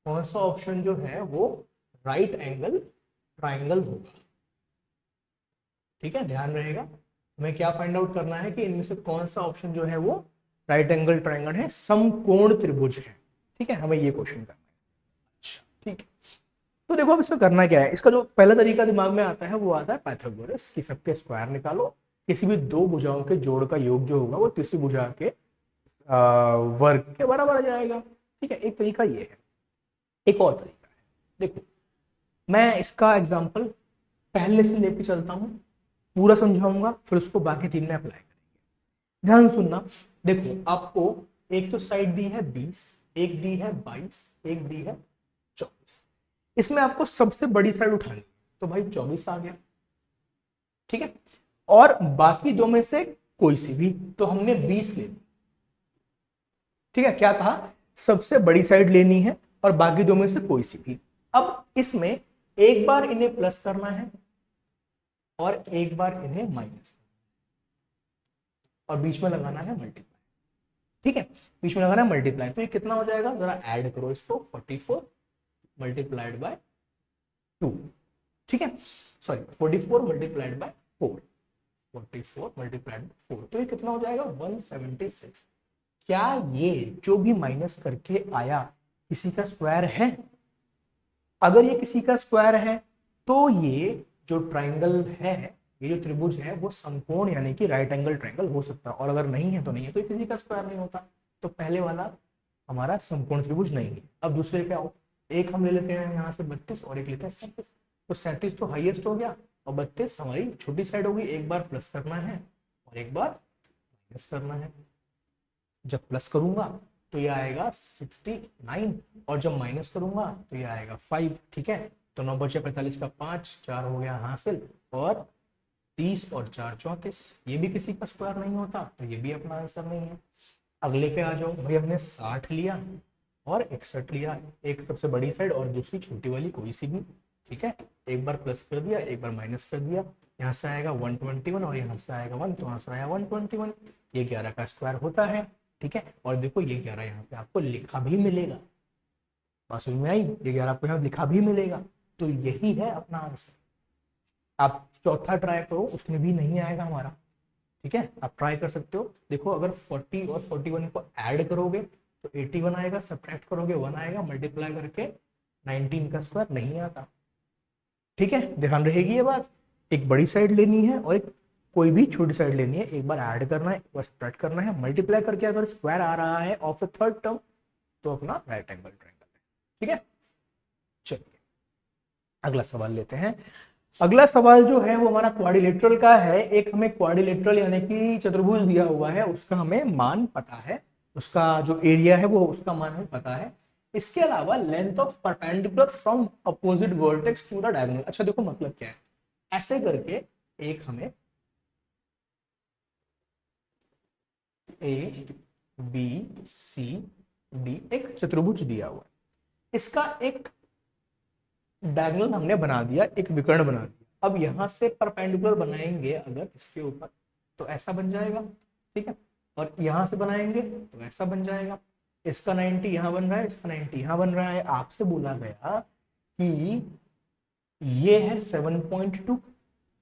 कौन सा ऑप्शन जो है वो राइट एंगल ट्राइंगल होगा। ठीक है, ध्यान रहेगा, हमें क्या फाइंड आउट करना है कि इनमें से कौन सा ऑप्शन जो है वो राइट एंगल ट्राइंगल है, समकोण त्रिभुज है। ठीक है, हमें ये क्वेश्चन करना है। अच्छा ठीक है, तो देखो अब इसमें करना क्या है। इसका जो पहला तरीका दिमाग में आता है वो आता है पाइथागोरस की सबके स्क्वायर निकालो, किसी भी 2 भुजाओं के जोड़ का योग जो होगा वो तीसरी भुजा के वर्ग के बराबर आ जाएगा। ठीक है, एक तरीका ये है। एक और तरीका है, देखो मैं इसका एग्जांपल पहले से लेके चलता हूं, पूरा समझाऊंगा, फिर उसको बाकी 3 में अप्लाई करेंगे। ध्यान सुनना, देखो आपको एक तो साइड दी है 20, एक दी है 22, एक दी है 24। इसमें आपको सबसे बड़ी साइड उठानी, तो भाई 24 आ गया। ठीक है, और बाकी 2 में से कोई सी भी, तो हमने 20 ले ली। ठीक है, क्या कहा, सबसे बड़ी साइड लेनी है और बाकी 2 में से कोई सी भी। अब इसमें एक बार इन्हें प्लस करना है और एक बार इन्हें माइनस, और बीच में लगाना है मल्टीप्लाई। ठीक है, बीच में लगाना है मल्टीप्लाई, तो ये कितना हो जाएगा, जरा ऐड करो इसको, 44 मल्टीप्लाइड बाय 2, ठीक है, sorry 44 multiplied by 4, 44 multiplied by 4, तो ये कितना हो जाएगा 176। क्या ये जो भी माइनस करके आया किसी का स्क्वायर है? अगर ये किसी का स्क्वायर है तो ये जो ट्राइंगल है, ये जो त्रिभुज है वो समकोण यानी कि राइट एंगल ट्राइंगल हो सकता है, और अगर नहीं है तो नहीं है, तो ये किसी का स्क्वायर नहीं होता, तो पहले वाला हमारा समकोण त्रिभुज नहीं है। अब दूसरे क्या हो, एक हम ले लेते हैं यहाँ से 32 और एक लेते हैं 37, तो 37 तो हाईएस्ट हो गया और 32 हमारी छोटी साइड होगी, एक बार प्लस करना है और एक बार माइनस करना है। जब प्लस करूंगा तो ये आएगा 69 और जब माइनस करूंगा तो ये आएगा 5, ठीक है, तो 9 बचे 45 का 5, 4 हो गया हासिल, और 30 और 4 34, ये भी किसी का स्क्वायर नहीं होता, तो ये भी अपना आंसर नहीं है। अगले पे आ जाओ भाई, हमने 60 लिया और 61 लिया, एक सबसे बड़ी साइड और दूसरी छोटी वाली कोई सी भी, ठीक है, एक बार प्लस कर दिया एक बार माइनस कर दिया, यहाँ से आएगा 121 और यहाँ से आएगा 1, तो आंसर आया 121, ये 11 का स्क्वायर होता है, ठीक है, और देखो ये 11 यहाँ पे आपको लिखा भी मिलेगा, बात समझ में आई, ये 11 आपको यहाँ लिखा भी मिलेगा, तो यही है अपना आंसर। आप चौथा ट्राई करो, उसमें भी नहीं आएगा हमारा, ठीक है, आप ट्राई कर सकते हो, देखो अगर 40 और 41 को ऐड करोगे तो 81 आएगा, सब्ट्रैक्ट करोगे 1 आएगा, मल्टीप्लाई करके 19 का स्क्वायर नहीं आता, ठीक है, ध्यान रहेगी ये बात। एक बड़ी साइड लेनी है और एक कोई भी छोटी साइड लेनी है, एक बार ऐड करना है एक बार सब्ट्रैक्ट करना है, मल्टीप्लाई करके अगर स्क्वायर आ रहा है ऑफ द थर्ड टर्म तो अपना राइट एंगल ट्रायंगल है, ठीक है। चलिए अगला सवाल लेते हैं। अगला सवाल जो है वो हमारा क्वाड्रिलेटरल का है। एक हमें क्वाड्रिलेटरल यानी कि चतुर्भुज दिया हुआ है, उसका हमें मान पता है, उसका जो एरिया है वो उसका मान हमें पता है। इसके अलावा length of perpendicular from opposite vertex to the diagonal. अच्छा देखो मतलब क्या है, ऐसे करके एक हमें ए बी सी डी एक चतुर्भुज दिया हुआ है, इसका एक डायगोनल हमने बना दिया, एक विकर्ण बना दिया। अब यहां से परपेंडिकुलर बनाएंगे अगर इसके ऊपर तो ऐसा बन जाएगा, ठीक है, और यहां से बनाएंगे तो ऐसा बन जाएगा। इसका 90 यहां बन रहा है, इसका 90 यहां बन रहा है। आपसे बोला गया कि ये है 7.2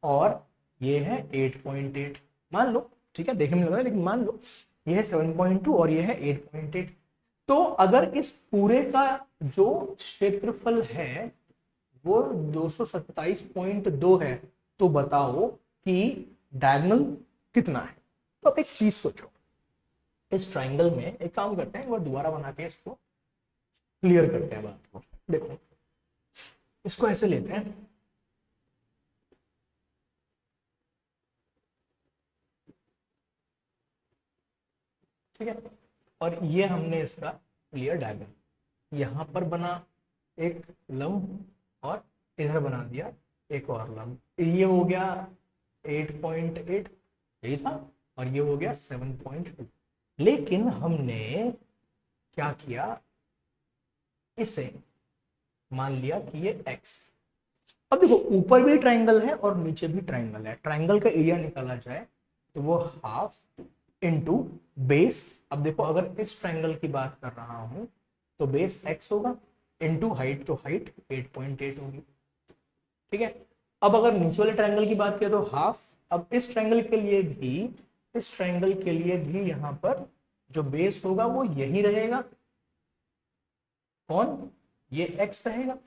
और ये है 8.8, मान लो, ठीक है, देखने में लग रहा है लेकिन मान लो ये है 7.2 और ये है 8.8। तो अगर इस पूरे का जो क्षेत्रफल है वो 227.2 है, तो बताओ कि डायगोनल कितना है। तो अब एक चीज सोचो, इस ट्राइंगल में एक काम करते हैं, एक बार दोबारा बना के इसको क्लियर करते हैं बात को। देखो इसको ऐसे लेते हैं, ठीक है, और ये हमने इसका लिया डायगोनल, यहां पर बना एक लंब और इधर बना दिया एक और लंब, ये हो गया 8.8 यही था, और ये हो गया 7.2। लेकिन हमने क्या किया, इसे मान लिया कि ये x। अब देखो ऊपर भी ट्राइंगल है और नीचे भी ट्राइंगल है, ट्राइंगल का एरिया निकाला जाए तो वो हाफ इंटू बेस। अब देखो अगर इस ट्राइंगल की बात कर रहा हूं तो बेस x होगा इंटू हाइट, तो हाइट 8.8 होगी, ठीक है। अब अगर नीचे वाले ट्राइंगल की बात करें तो हाफ। अब इस ट्राइंगल के लिए भी, इस ट्राइंगल के लिए भी यहाँ पर जो बेस होगा वो यही रहेगा, कौन, ये x रहेगा,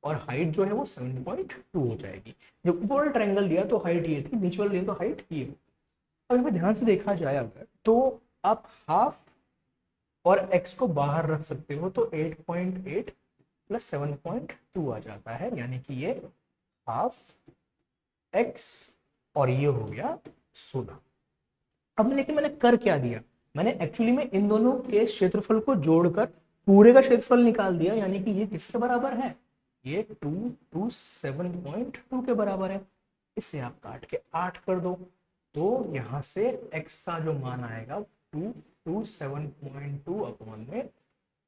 और हाइट जो है वो 7.2 हो जाएगी। जब ऊपर वाला ट्राइंगल दिया तो हाइट ये थी, नीचे वाला दिया तो हाइट ये हो। अब इसमें ध्यान से देखा जाए अगर तो आप हाफ और x को बाहर रख सकते हो, तो 8.8 प्लस 7.2 आ जाता है, यानी कि ये हाफ x और ये हो गया 16। अब लेकिन मैंने कर क्या दिया, मैंने एक्चुअली में इन दोनों के क्षेत्रफल को जोड़कर पूरे का क्षेत्रफल निकाल दिया, यानी कि ये किसके बराबर है, ये 227.2 के बराबर है। इसे आप काट के 8 कर दो, तो यहां से x का जो मान आएगा 227.2 अपॉन में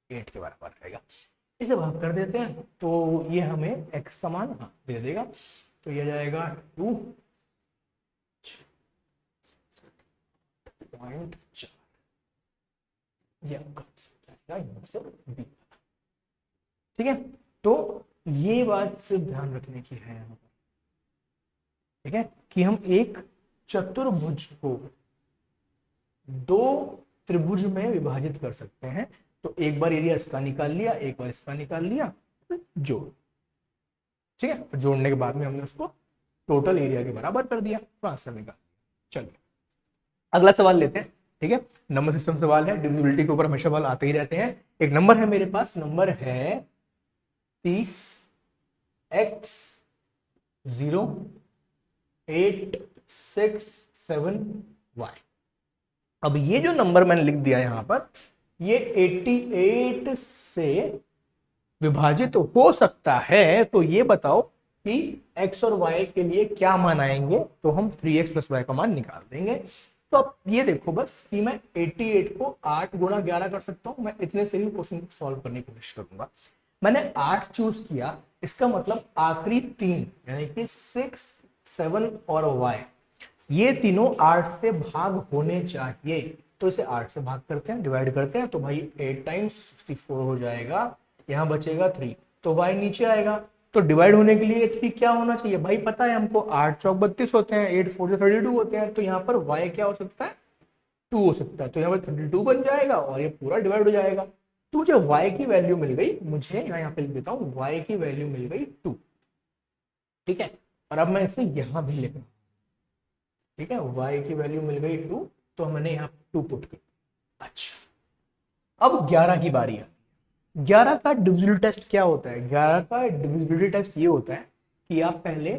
8 के बराबर आएगा। इसे भाग कर देते हैं तो ये हमें x का मान दे देगा, तो ये जाएगा 2.4, ये आपका जाएगा यहाँ से बी। ठीक है, तो ये बात सिर्फ ध्यान रखने की है यहाँ पर, ठीक है, कि हम एक चतुर्भुज को दो त्रिभुज में विभाजित कर सकते हैं। तो एक बार एरिया इसका निकाल लिया, एक बार इसका निकाल लिया, जोड़, ठीक है, जोड़ने के बाद में हमने उसको टोटल एरिया के बराबर कर दिया, तो आंसर निकाल। चलिए अगला सवाल लेते हैं। ठीक है, नंबर सिस्टम सवाल है, डिविजिबिलिटी के ऊपर हमेशा सवाल आते ही रहते हैं। एक नंबर है मेरे पास, नंबर है 30x08671y। अब ये जो नंबर मैंने लिख दिया यहां पर, ये 88 से विभाजित हो सकता है। तो ये बताओ कि x और y के लिए क्या मान आएंगे। तो हम 3x + y का मान निकाल देंगे। तो अब ये देखो बस कि मैं 88 को 8 गुणा 11 कर सकता हूं। मैं इतने से ही क्वेश्चन को सॉल्व करने की कोशिश करूंगा। मैंने 8 चूज किया, इसका मतलब आखिरी 3 यानी कि 6, 7 और y, ये तीनों 8 से भाग होने चाहिए। तो इसे 8 से भाग करते हैं, डिवाइड करते हैं, तो भाई 8 टाइम्स 64 हो जाएगा, यहाँ बचेगा 3, तो y नीचे आएगा। तो डिवाइड होने के लिए 3 क्या होना चाहिए भाई, पता है हमको, 8 चौक 32 होते हैं, 8 4 32 होते हैं। तो यहाँ पर y क्या हो सकता है, 2 हो सकता है। तो यहाँ पर 32 बन जाएगा और ये पूरा डिवाइड हो जाएगा। तो मुझे y की वैल्यू मिल गई, मुझे यहाँ पे लिख देता हूँ, y की वैल्यू मिल गई 2। ठीक है, और अब मैं इसे यहाँ भी लिख रहा हूँ। ठीक है, y की वैल्यू मिल गई 2, तो हमने यहाँ 2 पुट कर। अच्छा, अब 11 की बारी है। 11 का डिविजिबिलिटी टेस्ट क्या होता है, 11 का डिविजिबिलिटी टेस्ट ये होता है कि आप पहले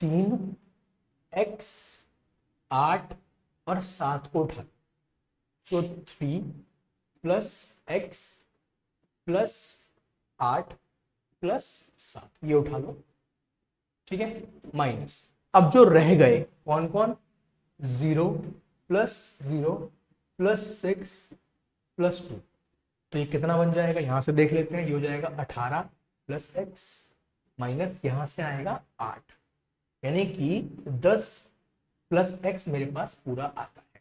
3x 8 और 7 को उठा, तो 3 + x + 8 + 7 ये उठा लो। ठीक है, माइनस, अब जो रह गए कौन कौन, 0 + 0 + 6 + 2, तो ये कितना बन जाएगा, यहां से देख लेते हैं। ये हो जाएगा 18 + x माइनस यहां से आएगा 8, यानी कि 10 + x मेरे पास पूरा आता है।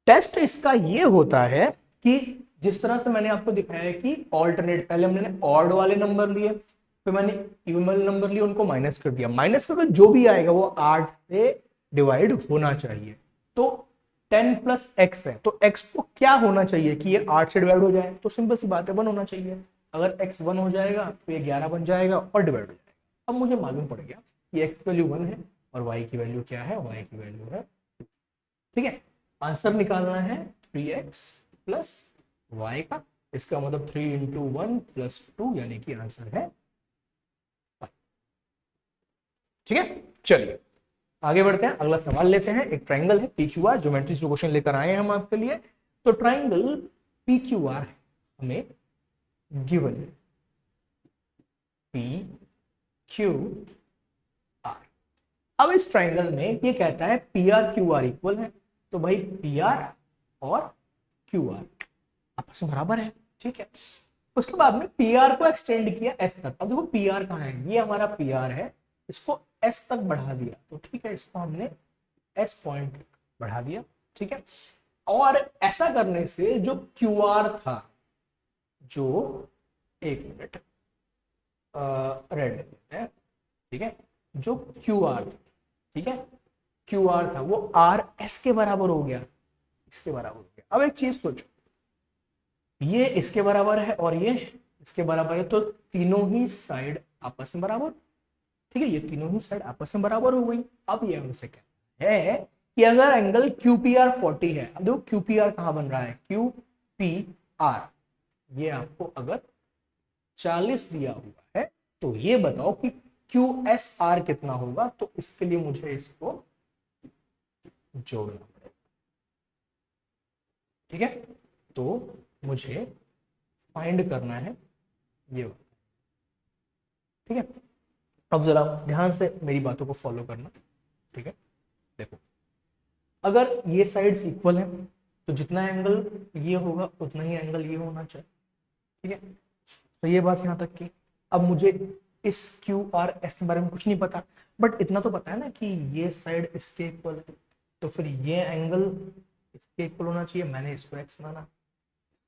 टेस्ट इसका ये होता है कि जिस तरह से मैंने आपको दिखाया कि ऑल्टरनेट, पहले हमने ऑड वाले नंबर लिए, फिर मैंने इवन वाले नंबर लिए, उनको माइनस कर दिया। माइनस करके जो भी आएगा वो 8 से डिवाइड होना चाहिए। तो 10 + x है, तो x को क्या होना चाहिए कि ये 8 से डिवाइड हो जाए, तो सिंपल सी बात है 1 होना चाहिए। अगर x 1 हो जाएगा तो ये 11 बन जाएगा और डिवाइड हो जाएगा। अब मुझे मालूम पड़ गया कि x की वैल्यू 1 है और y की वैल्यू क्या है, y की वैल्यू है 2। ठीक है, आंसर निकालना है 3x + y का, इसका मतलब 3 × 1 + 2 यानी कि आंसर है 5। ठीक है, चलिए आगे बढ़ते हैं, अगला सवाल लेते हैं। एक ट्राइंगल है PQR, ज्योमेट्री से क्वेश्चन लेकर आए हैं हम आपके लिए। तो ट्राइंगल PQR हमें गिवन है, PQR। अब इस ट्राइंगल में ये कहता है PR QR इक्वल है, तो भाई PR और QR आपस में बराबर है। ठीक है, उसके बाद में PR को एक्सटेंड किया S तक। अब देखो PR कहाँ है, ये हमारा PR है, इसको S तक बढ़ा दिया, तो ठीक है, इसको हमने S पॉइंट तक बढ़ा दिया। ठीक है, और ऐसा करने से जो QR था, जो, एक मिनट, रेड लेते हैं। ठीक है, जो QR था, ठीक है, QR था वो RS के बराबर हो गया, इसके बराबर हो गया। अब एक चीज सोचो, ये इसके बराबर है और ये इसके बराबर है, तो तीनों ही साइड आपस में बराबर। ठीक है, ये तीनों ही साइड आपस में बराबर हो गई। अब ये हमसे कहता है कि अगर एंगल QPR 40 है, अब देखो QPR कहां बन रहा है, QPR ये आपको अगर 40 दिया हुआ है, तो ये बताओ कि QSR कितना होगा। तो इसके लिए मुझे इसको जोड़ना पड़ेगा। ठीक है, तो मुझे फाइंड करना है ये। ठीक है, अब जरा ध्यान से मेरी बातों को फॉलो करना। ठीक है, देखो, अगर ये साइड्स इक्वल है तो जितना एंगल ये होगा उतना ही एंगल ये होना चाहिए। ठीक है, तो ये बात यहां तक की। अब मुझे इस QRS के बारे में कुछ नहीं पता, बट इतना तो पता है ना कि ये साइड इसके इक्वल है, तो फिर ये एंगल इसके इक्वल होना चाहिए, मैंने इसको x माना,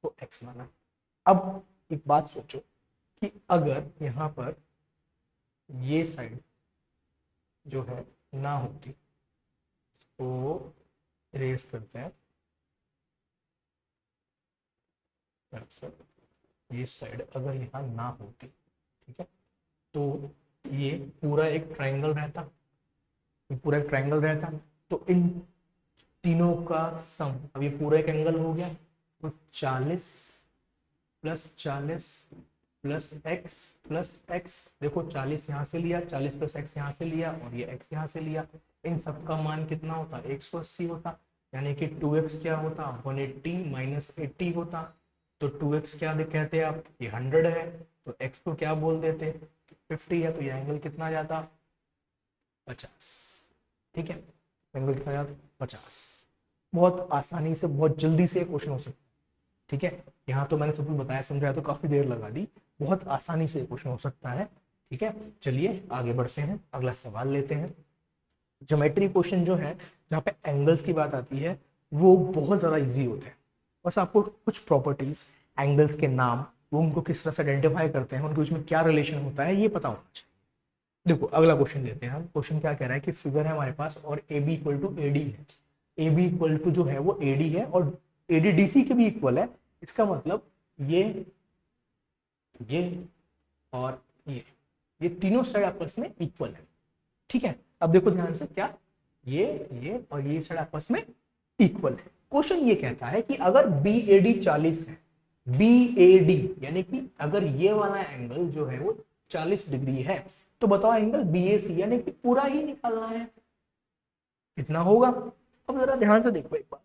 तो x माना। अब एक बात सोचो कि अगर यहाँ पर ये साइड जो है ना होती, तो इरेज करते हैं, ये साइड अगर यहाँ ना होती, ठीक है, तो ये पूरा एक ट्रायंगल रहता, ये पूरा एक ट्रायंगल रहता, तो इन तीनों का सम, अब ये पूरा एक एंगल हो गया, तो 40 प्लस 40 प्लस एक्स, देखो 40 यहाँ से लिया, 40 प्लस एक्स यहाँ से लिया, और ये एक्स यहाँ से लिया, इन सबका मान कितना होता, 180 होता, यानी कि 2x क्या होता, 180 माइनस 80 होता, तो 2x क्या कहते हैं आप, ये 100 है, तो x को क्या बोल देते, 50 है, तो ये एंगल कितना जाता, 50। ठीक है, एंगल कितना जाता, 50। बहुत आसानी से, बहुत जल्दी से क्वेश्चन हो सकता है। ठीक है, यहाँ तो मैंने सब कुछ बताया समझाया, तो काफी देर लगा दी, बहुत आसानी से क्वेश्चन हो सकता है। ठीक है, चलिए आगे बढ़ते हैं, अगला सवाल लेते हैं। ज्योमेट्री क्वेश्चन जो है जहाँ पे एंगल्स की बात आती है वो बहुत ज़्यादा इजी होते हैं, बस आपको कुछ प्रॉपर्टीज, एंगल्स के नाम, वो उनको किस तरह से आइडेंटिफाई करते हैं, उनके बीच में क्या रिलेशन होता है, ये पता होना चाहिए। देखो अगला क्वेश्चन लेते हैं हम। क्वेश्चन क्या कह रहा है कि फिगर है हमारे पास और A B equal to A D है, ए बी इक्वल टू जो है वो ए डी है और ए डी डी सी के भी इक्वल है। इसका मतलब ये और ये तीनों साइड आपस में इक्वल है। ठीक है, अब देखो ध्यान से, क्या ये और ये साइड आपस में इक्वल है। क्वेश्चन ये कहता है कि अगर बी ए डी 40 है, बी ए डी यानी कि अगर ये वाला एंगल जो है वो 40 डिग्री है, तो बताओ एंगल बी ए सी यानी कि पूरा ही निकालना है, कितना होगा। अब जरा ध्यान से देखो एक बार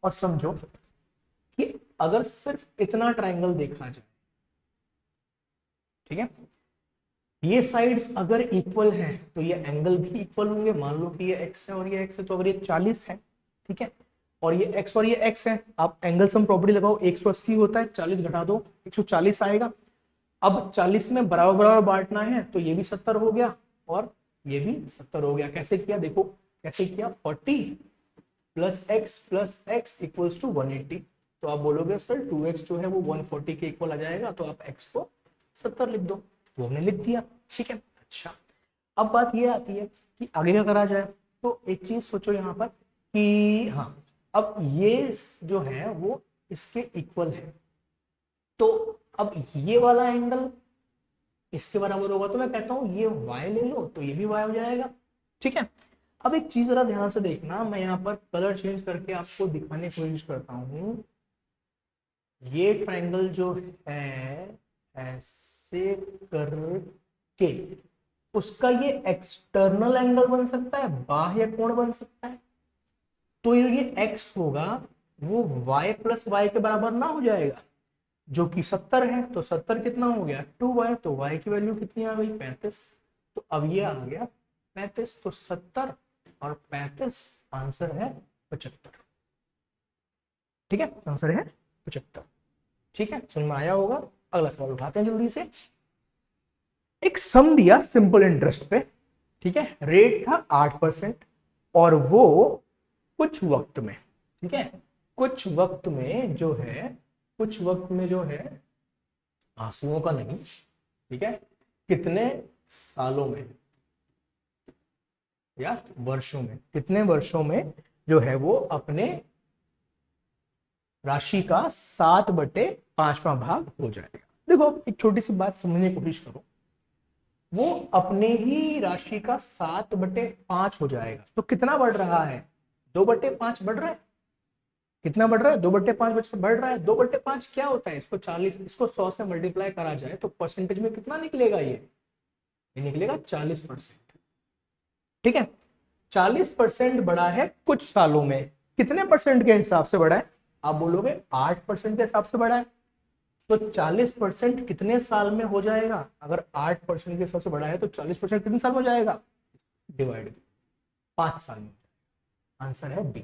और समझो कि अगर सिर्फ इतना ट्रायंगल देखा जाए, ठीक है, ये साइड्स अगर इक्वल हैं तो ये एंगल भी इक्वल होंगे। मान लो कि ये x है और ये x है, तो अगर ये 40 है, ठीक है, और ये x और ये x है, आप एंगल सम प्रॉपर्टी लगाओ, 180 होता है, 40 घटा दो 140 आएगा। अब 40 में बराबर बराबर बांटना है, तो ये भी 70 हो गया और ये भी 70 हो गया। कैसे किया, देखो कैसे किया, 40 प्लस एक्स इक्वल्स टू 180, तो आप बोलोगे सर 2x जो है वो 140 के इक्वल आ जाएगा, तो आप x को 70 लिख दो, वो हमने लिख दिया। ठीक है, अच्छा अब बात ये आती है कि आगे क्या करा जाए। तो एक चीज सोचो यहाँ पर कि हाँ, अब ये जो है वो इसके इक्वल है, तो अब ये वाला एंगल इसके बराबर होगा, तो मैं कहता हूं ये y ले लो, तो ये भी y हो जाएगा। ठीक है, अब एक चीज जरा ध्यान से देखना, मैं यहाँ पर कलर चेंज करके आपको दिखाने की कोशिश करता हूं। ये ट्रायंगल जो है ऐसे करके उसका ये एक्सटर्नल एंगल बन सकता है, बाह्य कोण बन सकता है, तो ये x होगा वो y प्लस वाई के बराबर ना हो जाएगा, जो कि 70 है, तो 70 कितना हो गया 2y, तो y की वैल्यू कितनी आ गई 35, तो अब ये आ गया 35, तो 70 और 35 आंसर है 75। ठीक है, आंसर है 75। ठीक है, समझ में आया होगा। अगला सवाल उठाते हैं जल्दी से। एक सम दिया सिंपल इंटरेस्ट पे, ठीक है, रेट था 8% और वो कुछ वक्त में, ठीक है, कुछ वक्त में जो है आंसुओं का नहीं, ठीक है, कितने सालों में या वर्षों में, कितने वर्षों में जो है वो अपने राशि का 7/5 भाग हो जाएगा। देखो एक छोटी सी बात समझने की कोशिश करो, वो अपने ही राशि का 7/5 हो जाएगा, तो कितना बढ़ रहा है, 2/5 बढ़ रहा है, कितना बढ़ रहा है 2/5 बढ़ रहा है। 2/5 क्या होता है, इसको 40, इसको 100 से मल्टीप्लाई करा जाए तो परसेंटेज में कितना निकलेगा, ये निकलेगा 40%। ठीक है, 40% बढ़ा है कुछ सालों में, कितने परसेंट के हिसाब से बढ़ा है, आप बोलोगे 8% के हिसाब से बढ़ा है, तो 40% कितने साल में हो जाएगा, अगर 8% के हिसाब से बढ़ा है तो 40% कितने साल में हो जाएगा, डिवाइड 5 साल में। आंसर है बी।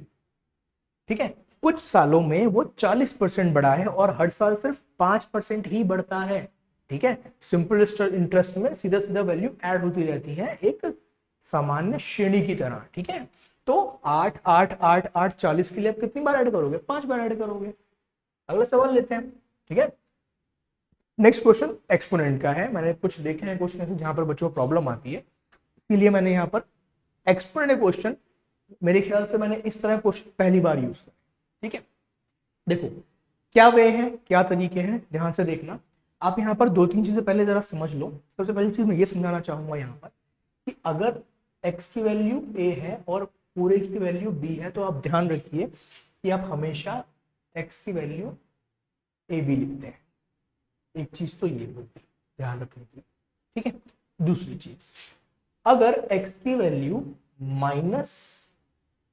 ठीक है, कुछ सालों में वो 40% बढ़ा है और हर साल सिर्फ 5% ही बढ़ता है। ठीक है, सिंपल इंटरेस्ट में सीधा सीधा वैल्यू ऐड होती रहती है एक सामान्य श्रेणी की तरह। ठीक है, तो 8 8 8 8 40 के लिए आप कितनी बार ऐड करोगे? 5 बार ऐड करोगे। अगला सवाल लेते हैं, ठीक है। नेक्स्ट क्वेश्चन एक्सपोनेंट का है। मैंने कुछ देखे हैं क्वेश्चन ऐसे जहां पर बच्चों को प्रॉब्लम आती है, इसीलिए मैंने यहाँ पर एक्सपोनेंट क्वेश्चन, मेरे ख्याल से मैंने इस तरह क्वेश्चन पहली बार यूज किया, ठीक है। देखो क्या वे है, क्या तरीके हैं, ध्यान से देखना। आप यहाँ पर दो तीन चीजें पहले जरा समझ लो। सबसे पहली चीज मैं ये समझाना चाहूंगा यहाँ पर कि अगर x की वैल्यू a है और पूरे की वैल्यू b है, तो आप ध्यान रखिए कि आप हमेशा x की वैल्यू a b लिखते हैं। एक चीज तो ये होती है, ध्यान रखने की, ठीक है। दूसरी चीज, अगर x की वैल्यू माइनस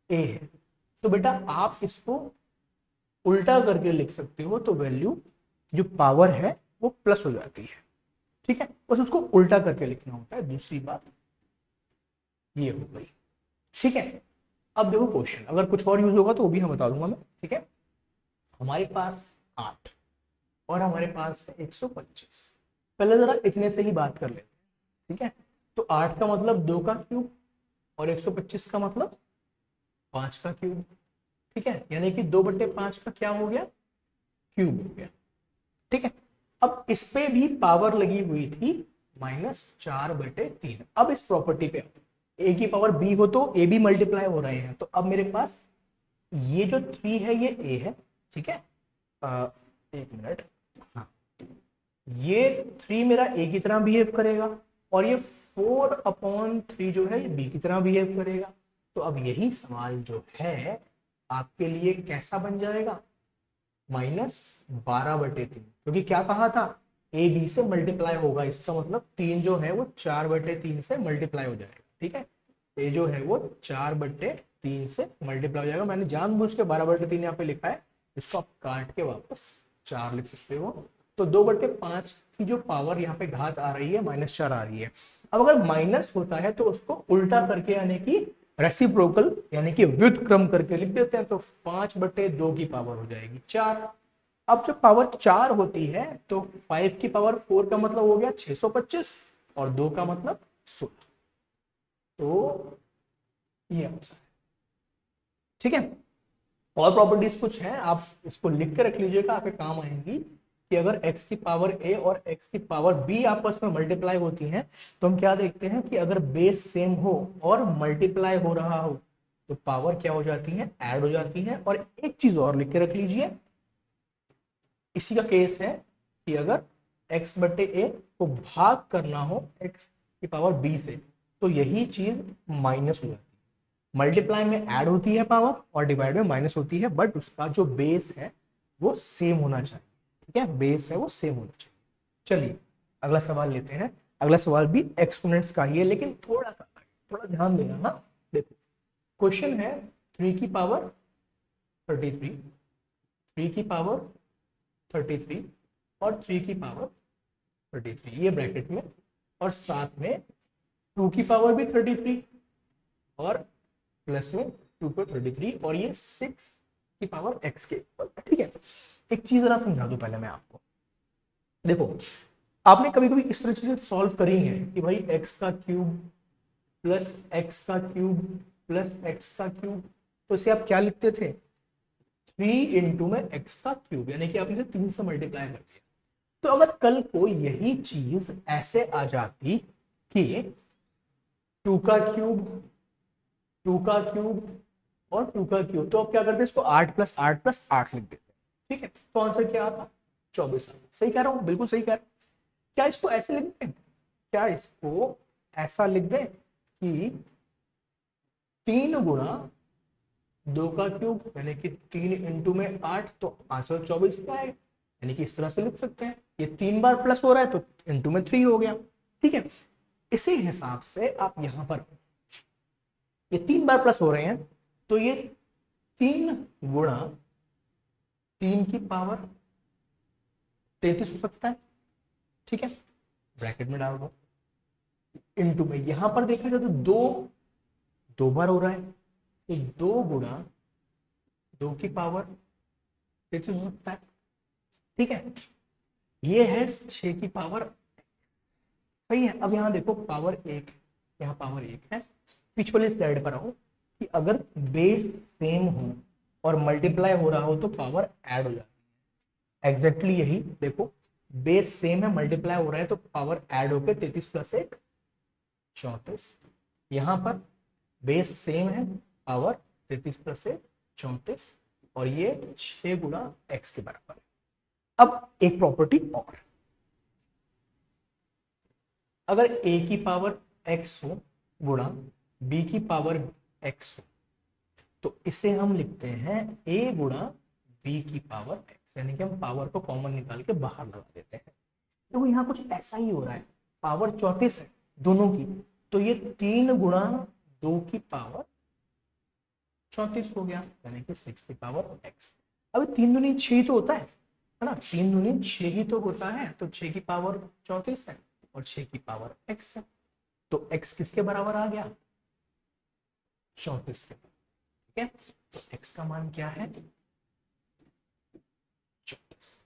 a है तो बेटा आप इसको उल्टा करके लिख सकते हो, तो वैल्यू जो पावर है वो प्लस हो जाती है, ठीक है। बस उसको उल्टा करके लिखना होता है। दूसरी बात ये हो गई, ठीक है। अब देखो क्वेश्चन, अगर कुछ और यूज होगा तो वो भी हम बता दूंगा मैं, ठीक है। हमारे पास 8 और हमारे पास है 125। पहले जरा इतने से ही बात कर लेते हैं, ठीक है। तो 8 का मतलब 2 का क्यूब और 125 का मतलब 5 का क्यूब, ठीक है। यानी कि 2/5 का क्या हो गया? क्यूब हो गया, ठीक है। अब इस पे भी पावर लगी हुई थी -4/3। अब इस प्रॉपर्टी पे a की पावर b हो तो a भी मल्टीप्लाई हो रहे हैं, तो अब मेरे पास ये जो 3 है ये a है, ठीक है। एक मिनट, हाँ, ये 3 मेरा a की तरह बिहेव करेगा और ये 4/3 जो है ये b की तरह बिहेव करेगा। तो अब यही सवाल जो है आपके लिए कैसा बन जाएगा? -12/3, क्योंकि क्या कहा था? ए बी से मल्टीप्लाई होगा, इसका मतलब 3 जो है वो 4/3 से मल्टीप्लाई हो जाएगा, ठीक है। ए जो है वो 4/3 से मल्टीप्लाई हो जाएगा। मैंने जानबूझ के 12/3 यहाँ पे लिखा है, इसको आप काट के वापस 4 लिख सकते हो। तो 2/5 की जो पावर यहाँ पे घात आ रही है -4 आ रही है। अब अगर माइनस होता है तो उसको उल्टा करके यानी कि रेसिप्रोकल यानी कि व्युत्क्रम करके लिख देते हैं, तो 5/2 की पावर हो जाएगी 4। अब जब पावर 4 होती है तो 5 की पावर 4 का मतलब हो गया 625 और 2 का मतलब 16। तो ये आंसर है, ठीक है। और प्रॉपर्टीज कुछ हैं, आप इसको लिख के रख लीजिएगा, आपके काम आएंगी कि अगर x की पावर a और x की पावर b आपस में मल्टीप्लाई होती हैं तो हम क्या देखते हैं कि अगर बेस सेम हो और मल्टीप्लाई हो रहा हो तो पावर क्या हो जाती है? ऐड हो जाती है। और एक चीज और लिख के रख लीजिए, इसी का केस है कि अगर x/a को भाग करना हो x की पावर b से तो यही चीज माइनस हो जाती है। मल्टीप्लाई में ऐड होती है पावर और डिवाइड में माइनस होती है, बट उसका जो बेस है वो सेम होना चाहिए, ठीक है। बेस है वो सेम होना चाहिए। चलिए अगला सवाल लेते हैं। अगला सवाल भी एक्सपोनेंट्स का ही है, लेकिन थोड़ा ध्यान देना ना। देखो क्वेश्चन है 3 की पावर 33, 3 की पावर 33 और 3 की पावर 33, ये ब्रैकेट में, और साथ में 2 की पावर भी 33 और प्लस में 2 पर 33 और ये 6 की पावर x के इक्वल है, ठीक है। एक चीज जरा समझा दूं पहले मैं आपको। देखो आपने कभी कभी इस तरह चीजें सॉल्व करी है कि भाई x का क्यूब प्लस x का क्यूब प्लस x का क्यूब, तो इसे आप क्या लिखते थे? 3 इंटू में x का क्यूब, यानी कि आप इसे 3 से मल्टीप्लाई करते। तो अगर कल को यही चीज ऐसे आ जाती कि 2 का क्यूब 2 का क्यूब और 2 का क्यूब, तो आप क्या करते? इसको 8 + 8 + 8 लिख देते, ठीक है। तो आंसर क्या आता? 24 आता। सही कह रहा हूं? बिल्कुल सही कह रहा हूं। क्या इसको ऐसे लिख दें? क्या इसको ऐसा लिख दें कि 3 गुणा 2 का क्यूब यानी कि 3 इंटू में 8, तो आंसर 24 का आएगा। यानी कि इस तरह से लिख सकते हैं, ये 3 बार प्लस हो रहा है तो इंटू में 3 हो गया, ठीक है। इसी हिसाब से आप यहां पर ये 3 बार प्लस हो रहे हैं तो ये 3 गुणा 3 की पावर 33 हो सकता है, ठीक है। ब्रैकेट में डाल दो, इंटू में यहां पर देखा जाए तो 2 बार हो रहा है, तो 2 गुणा 2 की पावर 33 हो सकता है, ठीक है। ये है 6 की पावर, सही है। अब यहां देखो पावर 1, यहाँ पावर 1 है। पिछले स्लाइड पर आओ, कि अगर बेस सेम हो और मल्टीप्लाई हो रहा हो तो पावर ऐड हो जाती है। एग्जैक्टली यही देखो, बेस सेम है, मल्टीप्लाई हो रहा है तो पावर ऐड होकर 33 प्लस 1 34। यहां पर बेस सेम है, पावर 33 प्लस 1 34 और ये 6 गुणा एक्स के बराबर है। अब एक प्रॉपर्टी और, अगर a की पावर x हो गुणा b की पावर x हो तो इसे हम लिखते हैं a गुणा b की पावर x, यानी कि हम पावर को कॉमन निकाल के बाहर लगा देते हैं। तो यहाँ कुछ ऐसा ही हो रहा है, पावर 34 है दोनों की, तो ये 3 गुणा 2 की पावर 34 हो गया, यानी कि 6 की पावर x। अब 3 दूनी 6 ही तो होता है ना, 3 दूनी 6 ही तो होता है, तो 6 की पावर 34 है और 6 की पावर x है, तो x किसके बराबर आ गया, 34 के। ठीक है, तो x का मान क्या है, 34।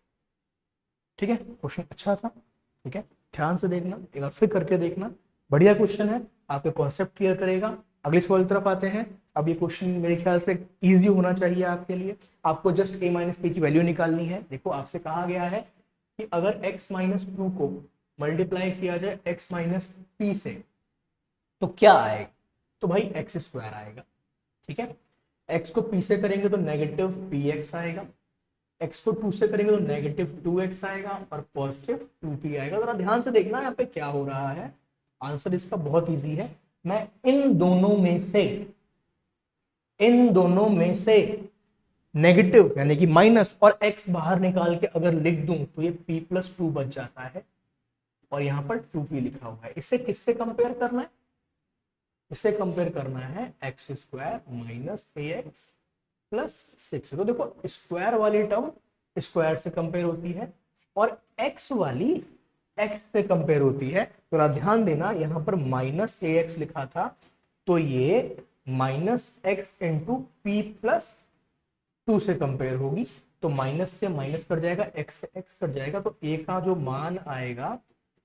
ठीक है, क्वेश्चन अच्छा था। ठीक है, ध्यान से देखना, एक बार फिर करके देखना, बढ़िया क्वेश्चन है, आपके कॉन्सेप्ट क्लियर करेगा। अगले सवाल की तरफ आते हैं। अब ये क्वेश्चन मेरे ख्याल से इजी होना चाहिए आपके लिए। आपको जस्ट a माइनस पी की वैल्यू निकालनी है। देखो आपसे कहा गया है कि अगर x माइनस 2 को मल्टीप्लाई किया जाए x माइनस पी से तो क्या आएगा, तो भाई एक्स स्क्वायर आएगा। ठीक है, x को p से करेंगे तो नेगेटिव पी एक्स आएगा, x को 2 से करेंगे तो नेगेटिव 2x आएगा और पॉजिटिव 2p आएगा। जरा ध्यान से देखना यहाँ पे क्या हो रहा है, आंसर इसका बहुत इजी है। मैं इन दोनों में से नेगेटिव यानी कि माइनस और x बाहर निकाल के अगर लिख दूं तो ये p प्लस 2 बच जाता है और यहाँ पर 2p लिखा हुआ है। इसे किससे कंपेयर करना है, इसे कंपेयर करना है एक्स स्क्वायर माइनस ए एक्स प्लस 6। तो देखो स्क्वायर वाली टर्म स्क्वायर से कंपेयर होती है और x वाली x से कंपेयर होती है। तो ध्यान देना, यहाँ पर माइनस ए एक्स लिखा था तो ये minus x into P plus 2 से कंपेयर होगी, तो माइनस से माइनस कट जाएगा, x से x कट जाएगा, तो a का जो मान आएगा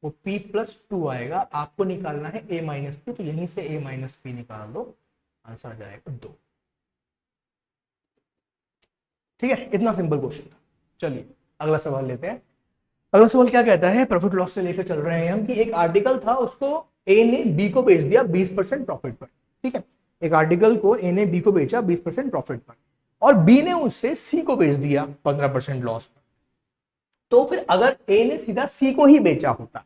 वो p प्लस 2 आएगा। आपको निकालना है a माइनस पी, तो यहीं से a माइनस पी निकाल दो, आंसर आ जाएगा 2। ठीक है, इतना सिंपल क्वेश्चन था। चलिए अगला सवाल लेते हैं। अगला सवाल क्या कहता है, प्रॉफिट लॉस से लेकर चल रहे हैं हम, कि एक आर्टिकल था, उसको ए ने बी को बेच दिया 20% प्रॉफिट पर। ठीक है, एक आर्टिकल को ए ने बी को बेचा 20% प्रॉफिट पर और बी ने उससे सी को बेच दिया 15% लॉस पर। तो फिर अगर ए ने सीधा सी को ही बेचा होता,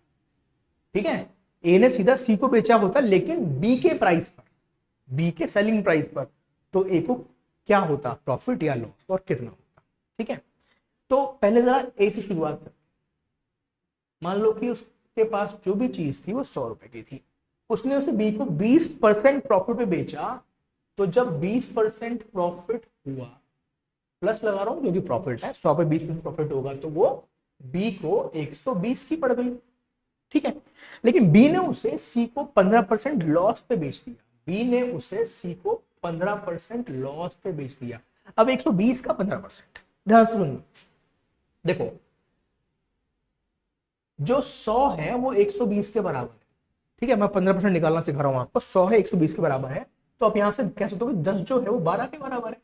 ठीक है, ए ने सीधा सी को बेचा होता लेकिन बी के प्राइस पर, बी के सेलिंग प्राइस पर, तो ए को क्या होता, प्रॉफिट या लॉस और कितना होता। ठीक है, तो पहले जरा ए से शुरुआत करते। मान लो कि उसके पास जो भी चीज थी वो 100 रुपए की थी, उसने उसे बी को 20% प्रॉफिट पे बेचा, तो जब 20% प्रॉफिट हुआ, प्लस लगा रहा हूं जो कि प्रॉफिट है, 100 पे 20% प्रॉफिट होगा तो वो बी को 120 की पड़ गई। ठीक है, लेकिन बी ने उसे सी को 15% लॉस पे बेच दिया, बी ने उसे सी को 15% लॉस पे बेच दिया। अब 120 का 15%, ध्यान से सुनना, देखो जो 100 है वो 120 के बराबर है। ठीक है, मैं 15% निकालना सिखा रहा हूं आपको, 100 है 120 के बराबर है, तो आप यहां से कह सकते हो कि 10 जो है वो 12 के बराबर है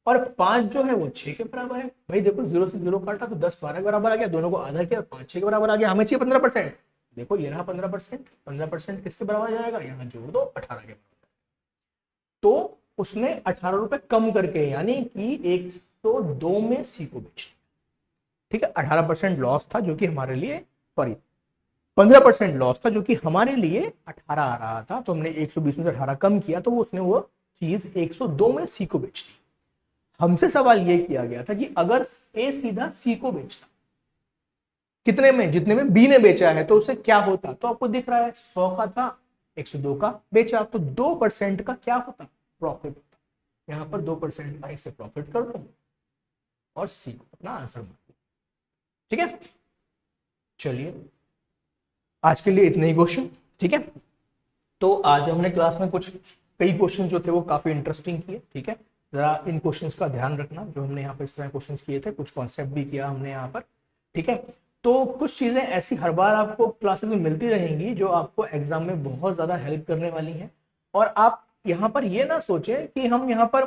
और 5 जो है वो 6 के बराबर है। भाई देखो 0 से 0 काटा तो 10 12 के बराबर आ गया, दोनों को आधा किया 5 6 के बराबर आ गया, हमें चाहिए 15%। देखो ये रहा 15%, 15% किसके बराबर आ जाएगा, यहाँ जोड़ दो 18 के बराबर। तो उसने 18 रुपए कम करके यानी कि 102 में सी को बेच दिया। ठीक है, 18% लॉस था जो कि हमारे लिए, सॉरी 15% लॉस था जो कि हमारे लिए 18 आ रहा था, तो हमने 120 में से 18 कम किया तो उसने वो चीज 102 में सी को बेच दी। हमसे सवाल ये किया गया था कि अगर ए सीधा सी को बेचता कितने में, जितने में बी ने बेचा है, तो उसे क्या होता। तो आपको दिख रहा है 100 का था 102 का बेचा, तो 2% का क्या होता, प्रॉफिट होता। यहां पर 2% का इससे प्रॉफिट कर दो और सी को अपना आंसर मान दो। ठीक है, चलिए आज के लिए इतने ही क्वेश्चन। ठीक है, तो आज हमने क्लास में कुछ कई क्वेश्चन जो थे वो काफी इंटरेस्टिंग किए। ठीक है, जरा इन क्वेश्चंस का ध्यान रखना, जो हमने यहाँ पर इस तरह क्वेश्चंस किए थे, कुछ कॉन्सेप्ट भी किया हमने यहाँ पर। ठीक है, तो कुछ चीजें ऐसी हर बार आपको क्लासेस में मिलती रहेंगी जो आपको एग्जाम में बहुत ज्यादा हेल्प करने वाली हैं और आप यहाँ पर ये ना सोचें कि हम यहाँ पर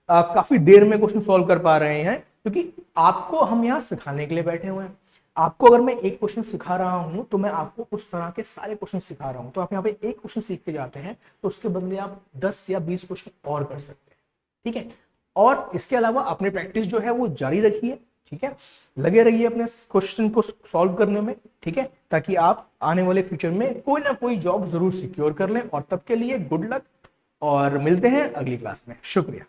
काफी देर में क्वेश्चन सॉल्व कर पा रहे हैं, क्योंकि आपको हम यहाँ सिखाने के लिए बैठे हुए हैं। आपको अगर मैं एक क्वेश्चन सिखा रहा हूं तो मैं आपको उस तरह के सारे क्वेश्चन सिखा रहा हूं। तो आप यहाँ पे एक क्वेश्चन सीख के जाते हैं तो उसके बदले आप 10 या 20 क्वेश्चन और कर सकते हैं, ठीक है। और इसके अलावा अपनी प्रैक्टिस जो है वो जारी रखिए, ठीक है। लगे रहिए अपने क्वेश्चन को सॉल्व करने में, ठीक है, ताकि आप आने वाले फ्यूचर में कोई ना कोई जॉब जरूर सिक्योर कर लें। और तब के लिए गुड लक, और मिलते हैं अगली क्लास में। शुक्रिया।